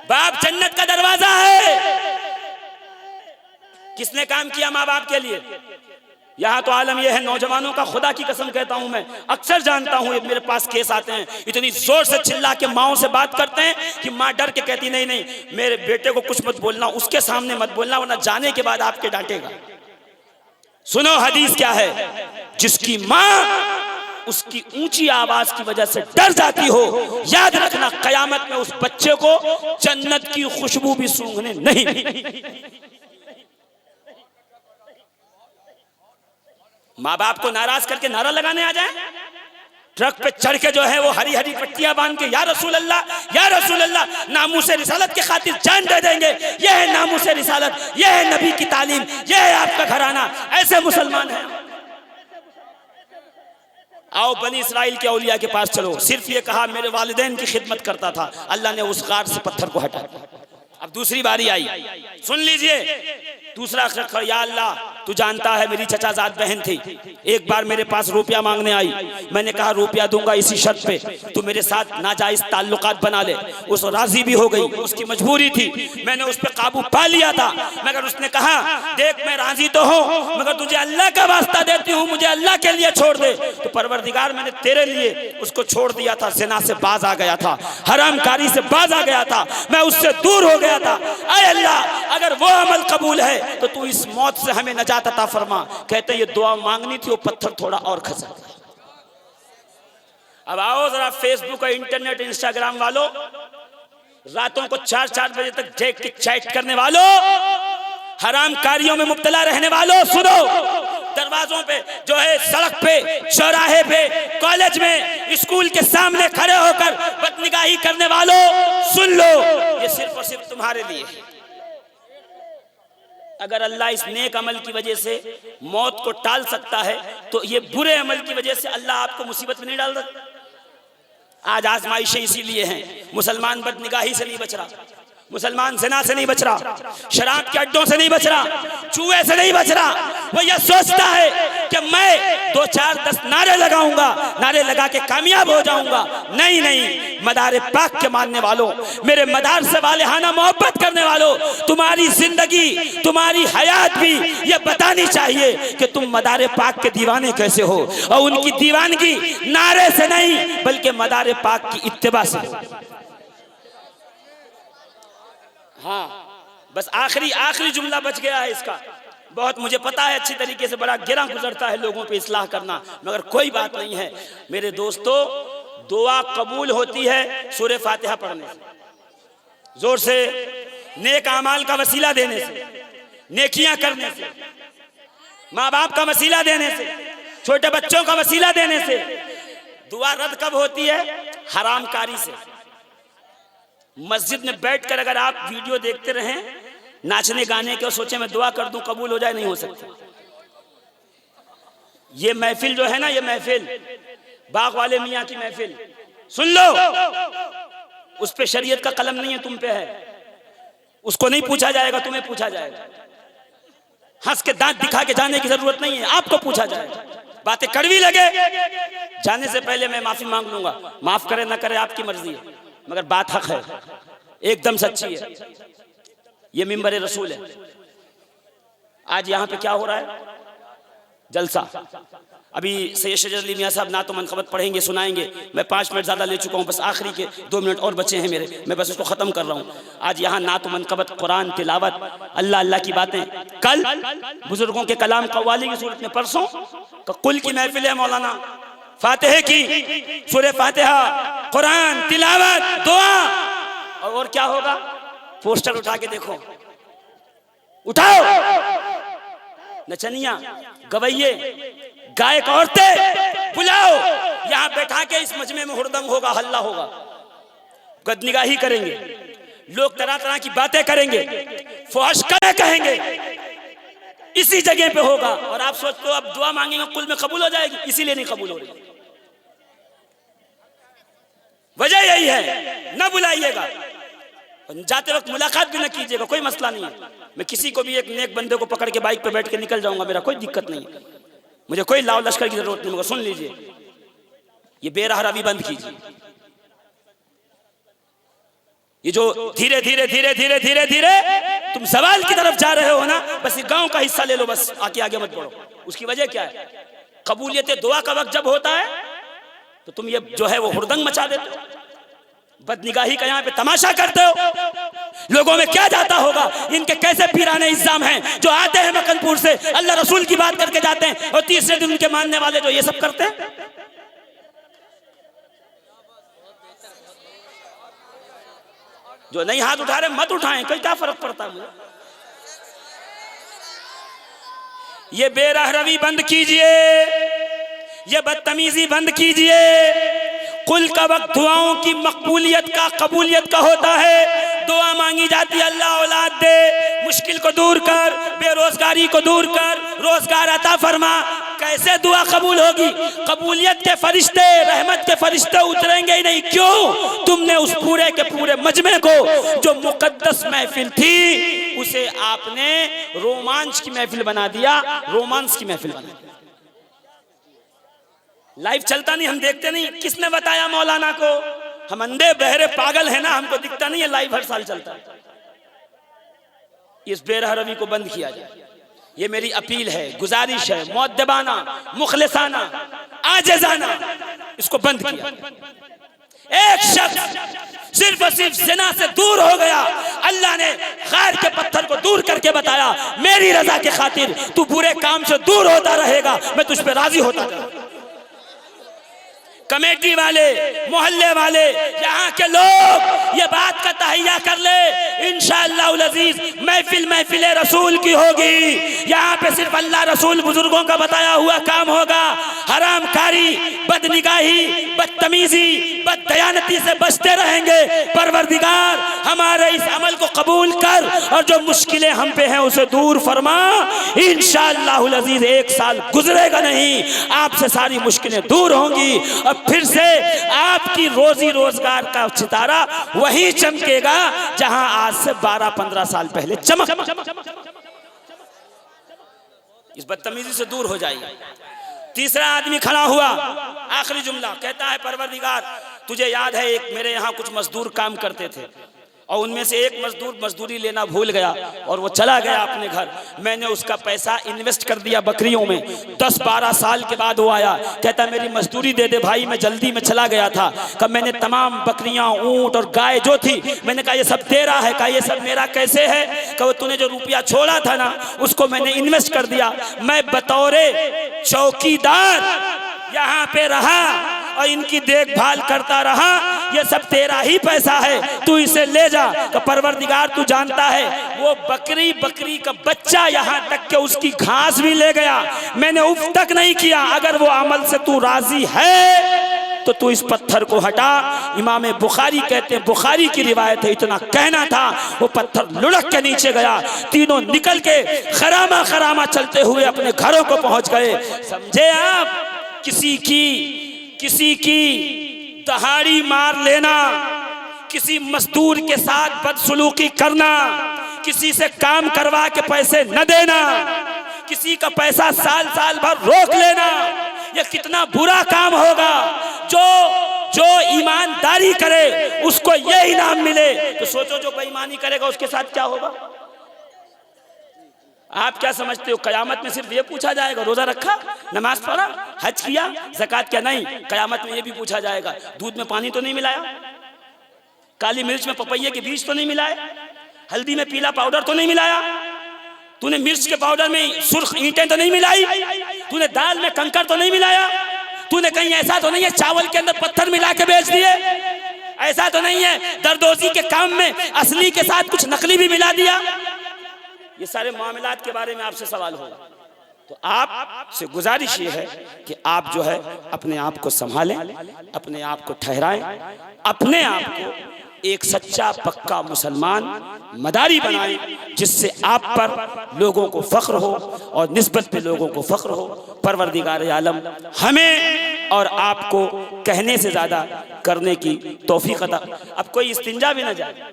बाप जन्नत का दरवाजा है। किसने काम किया माँ बाप के लिए? यहाँ तो आलम यह है, नौजवानों का खुदा की कसम कहता हूं, मैं अक्सर जानता हूं, मेरे पास केस आते हैं, इतनी जोर से चिल्ला के माओ से बात करते हैं कि माँ डर के कहती नहीं नहीं मेरे बेटे को कुछ मत बोलना, उसके सामने मत बोलना, वरना जाने के बाद आपके डांटेगा। सुनो हदीस क्या है, जिसकी माँ उसकी ऊंची आवाज की वजह से डर जाती हो, याद रखना कयामत में उस बच्चे को जन्नत की खुशबू भी सूंघने नहीं मिलेगी। माँ बाप को नाराज करके नारा लगाने आ जाए, ट्रक पे चढ़ के जो है वो हरी हरी पट्टियां बांध के या रसूल अल्लाह नामूसे रिसालत के खातिर जान दे देंगे, यह है नामूसे रिसालत, यह है नबी की तालीम, यह है आपका घराना, ऐसे मुसलमान हैं। आओ बनी इस्राइल के औलिया के पास चलो, सिर्फ ये कहा मेरे वालिदैन की खिदमत करता था, अल्लाह ने उस गार से पत्थर को हटा दिया। अब दूसरी बारी आई, सुन लीजिए, दूसरा अखर, या अल्लाह तू जानता है मेरी चचाजाद बहन थी, एक बार मेरे पास रुपया मांगने आई, मैंने कहा रुपया दूंगा इसी शर्त पे तू मेरे साथ नाजायज ताल्लुकात बना ले। उस राजी भी हो गई, उसकी मजबूरी थी, मैंने उस पर काबू पा लिया था, मगर उसने कहा देख मैं राजी तो हूँ मगर तुझे अल्लाह का वास्ता देती हूँ, मुझे अल्लाह के लिए छोड़ दे। तो परवरदिगार मैंने तेरे लिए उसको छोड़ दिया था, ज़िना से बाज आ गया था, हरामकारी से बाज आ गया था, मैं उससे दूर हो गया था। ऐ अल्लाह अगर वो अमल कबूल है तो तू इस मौत से हमें नजात अता फरमा। कहते ये दुआ मांगनी थी, वो पत्थर थोड़ा और खसा। अब आओ जरा फेसबुक और इंटरनेट इंस्टाग्राम वालों, रातों को 4-4 बजे तक देख के चैट करने वालों, हराम कारियों में मुब्तला रहने वालों, सुनो, दरवाजों पे जो है, सड़क पे, चौराहे पे, कॉलेज में, स्कूल के सामने खड़े होकर बदनिगाही करने वालों, सुन लो, ये सिर्फ और सिर्फ तुम्हारे लिए है। अगर अल्लाह इस नेक अमल की वजह से मौत को टाल सकता है तो ये बुरे अमल की वजह से अल्लाह आपको मुसीबत में नहीं डाल सकता। आज आजमाइशें इसीलिए हैं, मुसलमान बदनिगाही से नहीं बच रहा, मुसलमान ज़िना से नहीं बच रहा, शराब के अड्डों से नहीं बच रहा, चूहे से नहीं बच रहा। वो ये सोचता है कि मैं 2-4-10 नारे लगाऊंगा, नारे लगा के कामयाब हो जाऊंगा। नहीं नहीं, मदार पाक के मानने वालों, मेरे मदार से वालेहाना मोहब्बत करने वालों, तुम्हारी जिंदगी, तुम्हारी हयात भी ये बतानी चाहिए कि तुम मदार पाक के दीवाने कैसे हो, और उनकी दीवानगी नारे से नहीं बल्कि मदार पाक की इत्तिबा से। हाँ, बस आखिरी जुमला बच गया है इसका। बहुत मुझे पता है अच्छी तरीके से, बड़ा गिरा गुजरता है लोगों पे इस्लाह करना, मगर कोई बात नहीं है मेरे दोस्तों, दुआ कबूल होती है सूरह फातिहा पढ़ने से, जोर से, नेक आमाल का वसीला देने से, नेकियां करने से, माँ बाप का वसीला देने से, छोटे बच्चों का वसीला देने से। दुआ रद्द कब होती है? हरामकारी से। मस्जिद में बैठकर अगर आप वीडियो देखते रहें नाचने गाने के और सोचे मैं दुआ कर दूं कबूल हो जाए, नहीं हो सकता। ये महफिल जो है ना, ये महफिल बाग वाले मियाँ की महफिल, सुन लो, उस पे शरीयत का कलम नहीं है, तुम पे है। उसको नहीं पूछा जाएगा, तुम्हें पूछा जाएगा। हंस के दांत दिखा के जाने की जरूरत नहीं है, आपको पूछा जाएगा। बातें कड़वी लगे, जाने से पहले मैं माफी मांग लूंगा, माफ करे ना करे आपकी मर्जी है, मगर बात हक है, एकदम सच्ची है। ये मिंबर रसूल है। आज यहाँ पे क्या हो रहा है? जलसा। अभी सैयद शजर अली मियाँ साहब नातो मनक़बत पढ़ेंगे, सुनाएंगे। मैं 5 मिनट ज़्यादा ले चुका हूँ, बस आखिरी के 2 मिनट और बचे हैं मेरे, मैं बस उसको ख़त्म कर रहा हूँ। आज यहाँ नातो मनक़बत, कुरान तिलावत, अल्लाह अल्लाह की बातें। कल बुजुर्गों के कलाम कव्वाली की सूरत में, परसों कुल की महफिल है, मौलाना फातिहा की, सूरह फातिहा, कुरान तिलावत, दुआ। और क्या होगा? पोस्टर उठा के देखो, उठाओ, नचनिया, गवैये, गायक औरतें बुलाओ, यहां बैठा के इस मजमे में हुरदंग होगा, हल्ला होगा, बदनिगाही करेंगे, लोग तरह तरह की बातें करेंगे, फौश कहेंगे, इसी जगह पे होगा। और आप सोचते हो अब दुआ मांगेंगे कुल में कबूल हो जाएगी, इसीलिए नहीं कबूल हो रही। वजह यही है, न बुलाइएगा, जाते वक्त मुलाकात भी न कीजिएगा, कोई मसला नहीं है। मैं किसी को भी, एक नेक बंदे को पकड़ के बाइक पे बैठ के निकल जाऊंगा, मेरा कोई दिक्कत नहीं है, मुझे कोई लाव लश्कर की जरूरत नहीं। मगर सुन लीजिए, ये बेराह रवी बंद कीजिए, ये जो धीरे धीरे धीरे धीरे धीरे धीरे तुम सवाल की तरफ जा रहे हो ना, बस ये गांव का हिस्सा ले लो, बस आगे आगे मत बढ़ो। उसकी वजह क्या है? कबूलियत दुआ का वक्त जब होता है तो तुम ये जो है वो हुड़दंग मचा देते हो, बदनिगाही का यहाँ पे तमाशा करते हो। लोगों में क्या जाता होगा, इनके कैसे पीराने इल्जाम हैं जो आते हैं मकनपुर से, अल्लाह रसूल की बात करके जाते हैं और तीसरे दिन उनके मानने वाले जो ये सब करते हैं। जो नहीं हाथ उठा रहे मत उठाएं, कोई क्या फर्क पड़ता है मुझे। ये बेरहरवी बंद कीजिए, ये बदतमीजी बंद कीजिए। कुल का वक्त दुआओं की मकबूलियत का, कबूलियत का होता है। दुआ मांगी जाती है, अल्लाह औलाद दे, मुश्किल को दूर कर, बेरोजगारी को दूर कर, रोजगार अता फरमा। कैसे दुआ कबूल होगी? कबूलियत के फरिश्ते, रहमत के फरिश्ते उतरेंगे ही नहीं। क्यों? तुमने उस पूरे के पूरे मजमे को, जो मुकद्दस महफिल थी, उसे आपने रोमांच की महफिल बना दिया, रोमांस की महफिल बना दिया। लाइव चलता नहीं, हम देखते नहीं। किसने बताया मौलाना को? हम अंधे बहरे पागल है ना, हमको दिखता नहीं है लाइव हर साल चलता है। इस बेरहरवी को बंद किया जाए, ये मेरी अपील है, गुजारिश है, मुअद्दबाना, मुखलिसाना, आजिज़ाना, इसको बंद किया। एक शख्स सिर्फ और सिर्फ ज़िना से दूर हो गया, अल्लाह ने गैर के पत्थर को दूर करके बताया, मेरी रजा के खातिर तू बुरे काम से दूर होता रहेगा, मैं तुझ पे राजी होता रहूंगा। कमेटी वाले, मोहल्ले वाले, यहाँ के लोग ये बात का तहैया कर ले, इंशाअल्लाह अज़ीज़ महफिल रसूल की होगी। यहाँ पे सिर्फ अल्लाह रसूल बुजुर्गों का बताया हुआ काम होगा। हरामकारी, बदनिगाही, बदतमीजी, बददयानती से बचते रहेंगे। परवरदिगार हमारे इस अमल को कबूल कर और जो मुश्किलें हम पे हैं उसे दूर फरमा। इंशाअल्लाह अज़ीज़ एक साल गुजरेगा नहीं, आपसे सारी मुश्किलें दूर होंगी और फिर से आपकी रोजी रोजगार का सितारा वही चमकेगा जहां आज से 12-15 साल पहले चमक। इस बदतमीजी से दूर हो जाइए। तीसरा आदमी खड़ा हुआ, आखिरी जुमला कहता है, परवरदिगार तुझे याद है एक मेरे यहाँ कुछ मजदूर काम करते थे और उनमें से एक मजदूर मजदूरी लेना भूल गया और वो चला गया अपने घर। मैंने उसका पैसा इन्वेस्ट कर दिया बकरियों में। 10-12 साल के बाद वो आया, कहता मेरी मजदूरी दे दे भाई, मैं जल्दी में चला गया था। कब मैंने तमाम बकरियां, ऊंट और गाय जो थी, मैंने कहा ये सब तेरा है। कहा ये सब मेरा कैसे है? कहा तूने जो रुपया छोड़ा था ना, उसको मैंने इन्वेस्ट कर दिया। मैं बतौरे चौकीदार यहाँ पे रहा और इनकी देखभाल करता रहा। ये सब तेरा ही पैसा है, तू इसे ले जा। तो परवरदिगार तू जानता है वो बकरी का बच्चा यहाँ तक के उसकी घास भी ले गया, मैंने उफ तक नहीं किया। अगर वो अमल से तू राजी है तो तू इस पत्थर को हटा। इमाम बुखारी कहते हैं, बुखारी की रिवायत है, इतना कहना था वो पत्थर लुढ़क के नीचे गया। तीनों निकल के खरामा खरामा चलते हुए अपने घरों को पहुंच गए। समझे आप? किसी की दहाड़ी मार लेना, किसी मजदूर के साथ बदसलूकी करना, किसी से काम करवा के पैसे न देना, किसी का पैसा साल साल भर रोक लेना, यह कितना बुरा काम होगा। जो ईमानदारी करे उसको यह इनाम मिले। तो सोचो जो बेईमानी करेगा उसके साथ क्या होगा। आप क्या समझते हो कयामत में सिर्फ ये पूछा जाएगा रोजा रखा, नमाज पढ़ा, हज किया, ज़कात क्या? नहीं, कयामत में ये भी पूछा जाएगा दूध में पानी तो नहीं मिलाया, काली मिर्च में पपैये के बीज तो नहीं मिलाया, हल्दी में पीला पाउडर तो नहीं मिलाया, तूने मिर्च के पाउडर में सुर्ख ईंटें तो नहीं मिलाई, तूने दाल में कंकड़ तो नहीं मिलाया, तूने कहीं ऐसा तो नहीं है चावल के अंदर पत्थर मिला के बेच दिए, ऐसा तो नहीं है दरदोजी के काम में असली के साथ कुछ नकली भी मिला दिया। ये सारे मामलात के बारे में आपसे सवाल होगा। तो आपसे गुजारिश ये है कि आप जो है अपने आप को संभालें, अपने आप को ठहराएं, अपने आप को एक सच्चा पक्का मुसलमान मदारी बनाएं, जिससे आप पर लोगों को फख्र हो और निस्बत पे लोगों को फख्र हो। परवरदिगार आलम हमें और आपको कहने से ज़्यादा करने की तौफीक अता। अब कोई इस्तिंजा भी न जाए,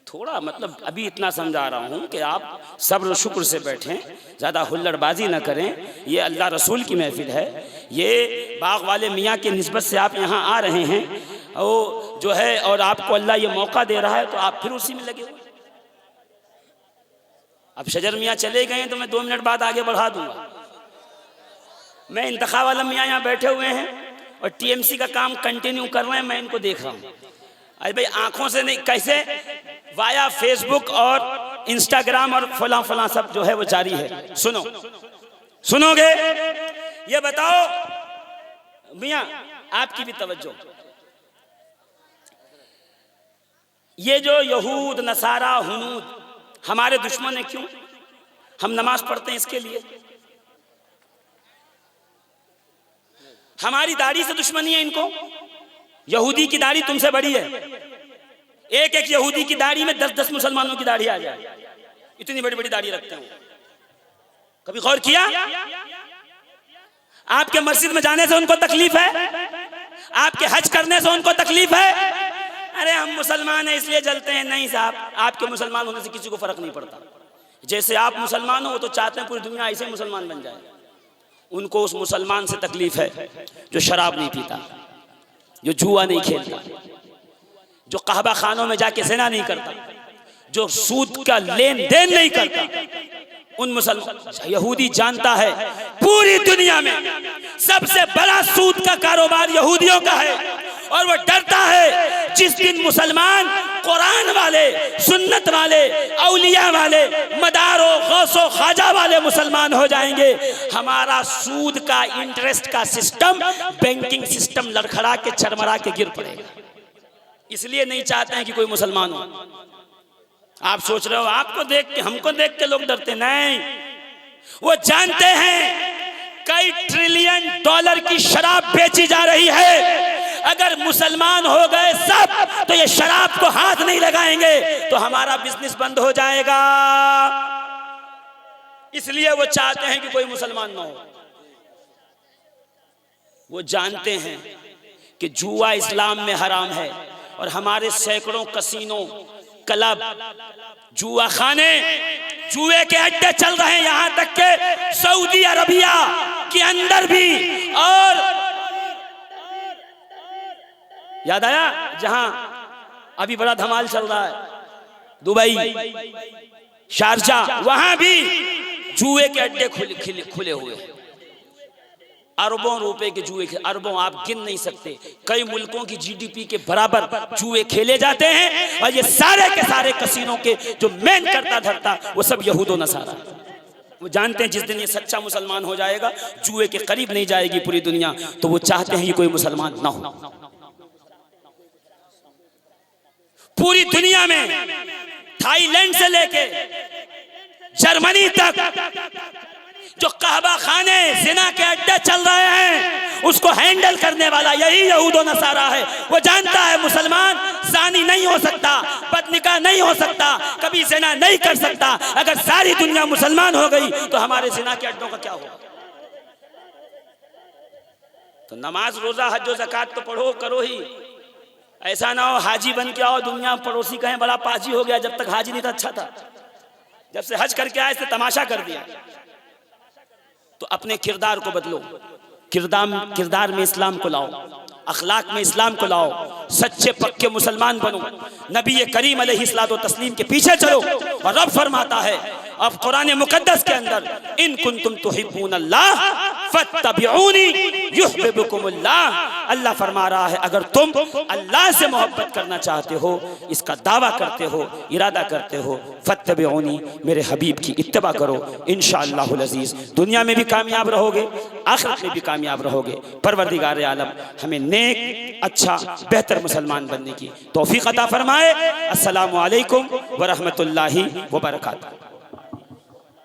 थोड़ा मतलब अभी इतना समझा रहा हूँ कि आप सब्र शुक्र से बैठें, ज़्यादा हुल्लड़बाजी न करें। ये अल्लाह रसूल की महफिल है, ये बाग वाले मियाँ के निस्बत से आप यहाँ आ रहे हैं वो जो है, और आपको अल्लाह ये मौका दे रहा है तो आप फिर उसी में लगे हुए। अब शजर मियाँ चले गए तो मैं 2 मिनट बाद आगे बढ़ा दूंगा। मैं इंतखाब वाला मियाँ यहाँ बैठे हुए हैं और टीएमसी का काम कंटिन्यू कर रहे हैं, मैं इनको देख रहा हूँ। अरे भाई आंखों से नहीं, कैसे वाया फेसबुक और इंस्टाग्राम और फलां फलां सब जो है वो जारी है। सुनो, सुनोगे? ये बताओ मियाँ, आपकी भी तवज्जो, ये जो यहूद नसारा हुनूद हमारे दुश्मन है, क्यों? हम नमाज पढ़ते हैं इसके लिए। हमारी दाढ़ी से दुश्मनी है इनको। यहूदी की दाढ़ी तुमसे बड़ी है। एक एक यहूदी की दाढ़ी में 10-10 मुसलमानों की दाढ़ी आ जाए, इतनी बड़ी बड़ी दाढ़ी रखते हैं। कभी गौर किया? आपके मस्जिद में जाने से उनको तकलीफ है? आपके हज करने से उनको तकलीफ है? अरे हम मुसलमान हैं इसलिए जलते हैं। नहीं साहब, आपके मुसलमान होने से किसी को फर्क नहीं पड़ता। जैसे आप मुसलमान हो तो चाहते हैं पूरी दुनिया ऐसे मुसलमान बन जाए। उनको उस मुसलमान से तकलीफ है जो शराब नहीं पीता, जो जुआ नहीं खेलता, जो कहबा खानों में जाके ज़िना नहीं करता, जो सूद का लेन देन नहीं करता। उन मुसलमान, यहूदी जानता है पूरी दुनिया में सबसे बड़ा सूद का कारोबार यहूदियों का है, और वो डरता है जिस दिन मुसलमान कुरान वाले, सुन्नत वाले, औलिया वाले, मदारो गौसो ख्वाजा वाले मुसलमान हो जाएंगे, हमारा सूद का इंटरेस्ट का सिस्टम, बैंकिंग सिस्टम लड़खड़ा के चरमरा के गिर पड़ेगा। इसलिए नहीं चाहते हैं कि कोई मुसलमान हो। आप सोच रहे हो आपको देख के, हमको देख के लोग डरते, नहीं, वो जानते हैं कई ट्रिलियन डॉलर की शराब बेची जा रही है। अगर मुसलमान हो गए सब तो ये शराब को हाथ नहीं लगाएंगे तो हमारा बिजनेस बंद हो जाएगा। इसलिए वो चाहते हैं कि कोई मुसलमान ना हो। वो जानते हैं कि जुआ इस्लाम में हराम है, और हमारे सैकड़ों कसीनों, क्लब, जुआ खाने, जुए के अड्डे चल रहे हैं, यहां तक के सऊदी अरबिया के अंदर भी। और याद आया जहां अभी बड़ा धमाल चल रहा है, दुबई, शारजा, वहां भी जुए के अड्डे खुले हुए हैं। अरबों रुपए के जुए, अरबों आप गिन नहीं सकते। कई मुल्कों की जीडीपी के बराबर जुए खेले जाते हैं, और ये सारे के सारे कसीनों के जो मेन करता धरता वो सब यहूदो नसारा। वो जानते हैं जिस दिन ये सच्चा मुसलमान हो जाएगा, जुए के करीब नहीं जाएगी पूरी दुनिया, तो वो चाहते हैं कि कोई मुसलमान ना हो। पूरी दुनिया में थाईलैंड से लेके जर्मनी तक जो कहबा खाने, जिना के अड्डे चल रहे हैं, उसको हैंडल करने वाला यही यहूद और नसारा है। वो जानता है मुसलमान ज़ानी नहीं हो सकता, बदनिकाह नहीं हो सकता, कभी जिना नहीं कर सकता। अगर सारी दुनिया मुसलमान हो गई तो हमारे जिना के अड्डों का क्या होगा? तो नमाज, रोजा, हज और ज़कात तो पढ़ो, करो ही। ऐसा ना हो हाजी बन के आओ, दुनिया पड़ोसी कहें बड़ा पाजी हो गया, जब तक हाजी नहीं था अच्छा था, जब से हज करके आए से तमाशा कर दिया। तो अपने किरदार को बदलो, किरदार में इस्लाम को लाओ, अखलाक में इस्लाम को लाओ, सच्चे पक्के मुसलमान बनो, नबी करीम अलैहिस्सलातु तस्लीम के पीछे चलो। और रब फरमाता है अब कुरान मुकद्दस के अंदर, इन कुंतुम तुहिब्बूनल्लाह फत्तबिऊनी युहब्बुकुमुल्लाह। अल्लाह फरमा रहा है अगर तुम अल्लाह से मोहब्बत करना चाहते हो, इसका दावा करते हो, इरादा करते हो, फत्तबिऊनी, मेरे हबीब की इत्तबा करो, इंशाअल्लाहुल अज़ीज़ दुनिया में भी कामयाब रहोगे, आखिरत में भी कामयाब रहोगे। परवरदिगार आलम हमें नेक, अच्छा, बेहतर मुसलमान बनने की तौफीक अता फरमाए। अस्सलामु अलैकुम व रहमतुल्लाहि व बरकातहू।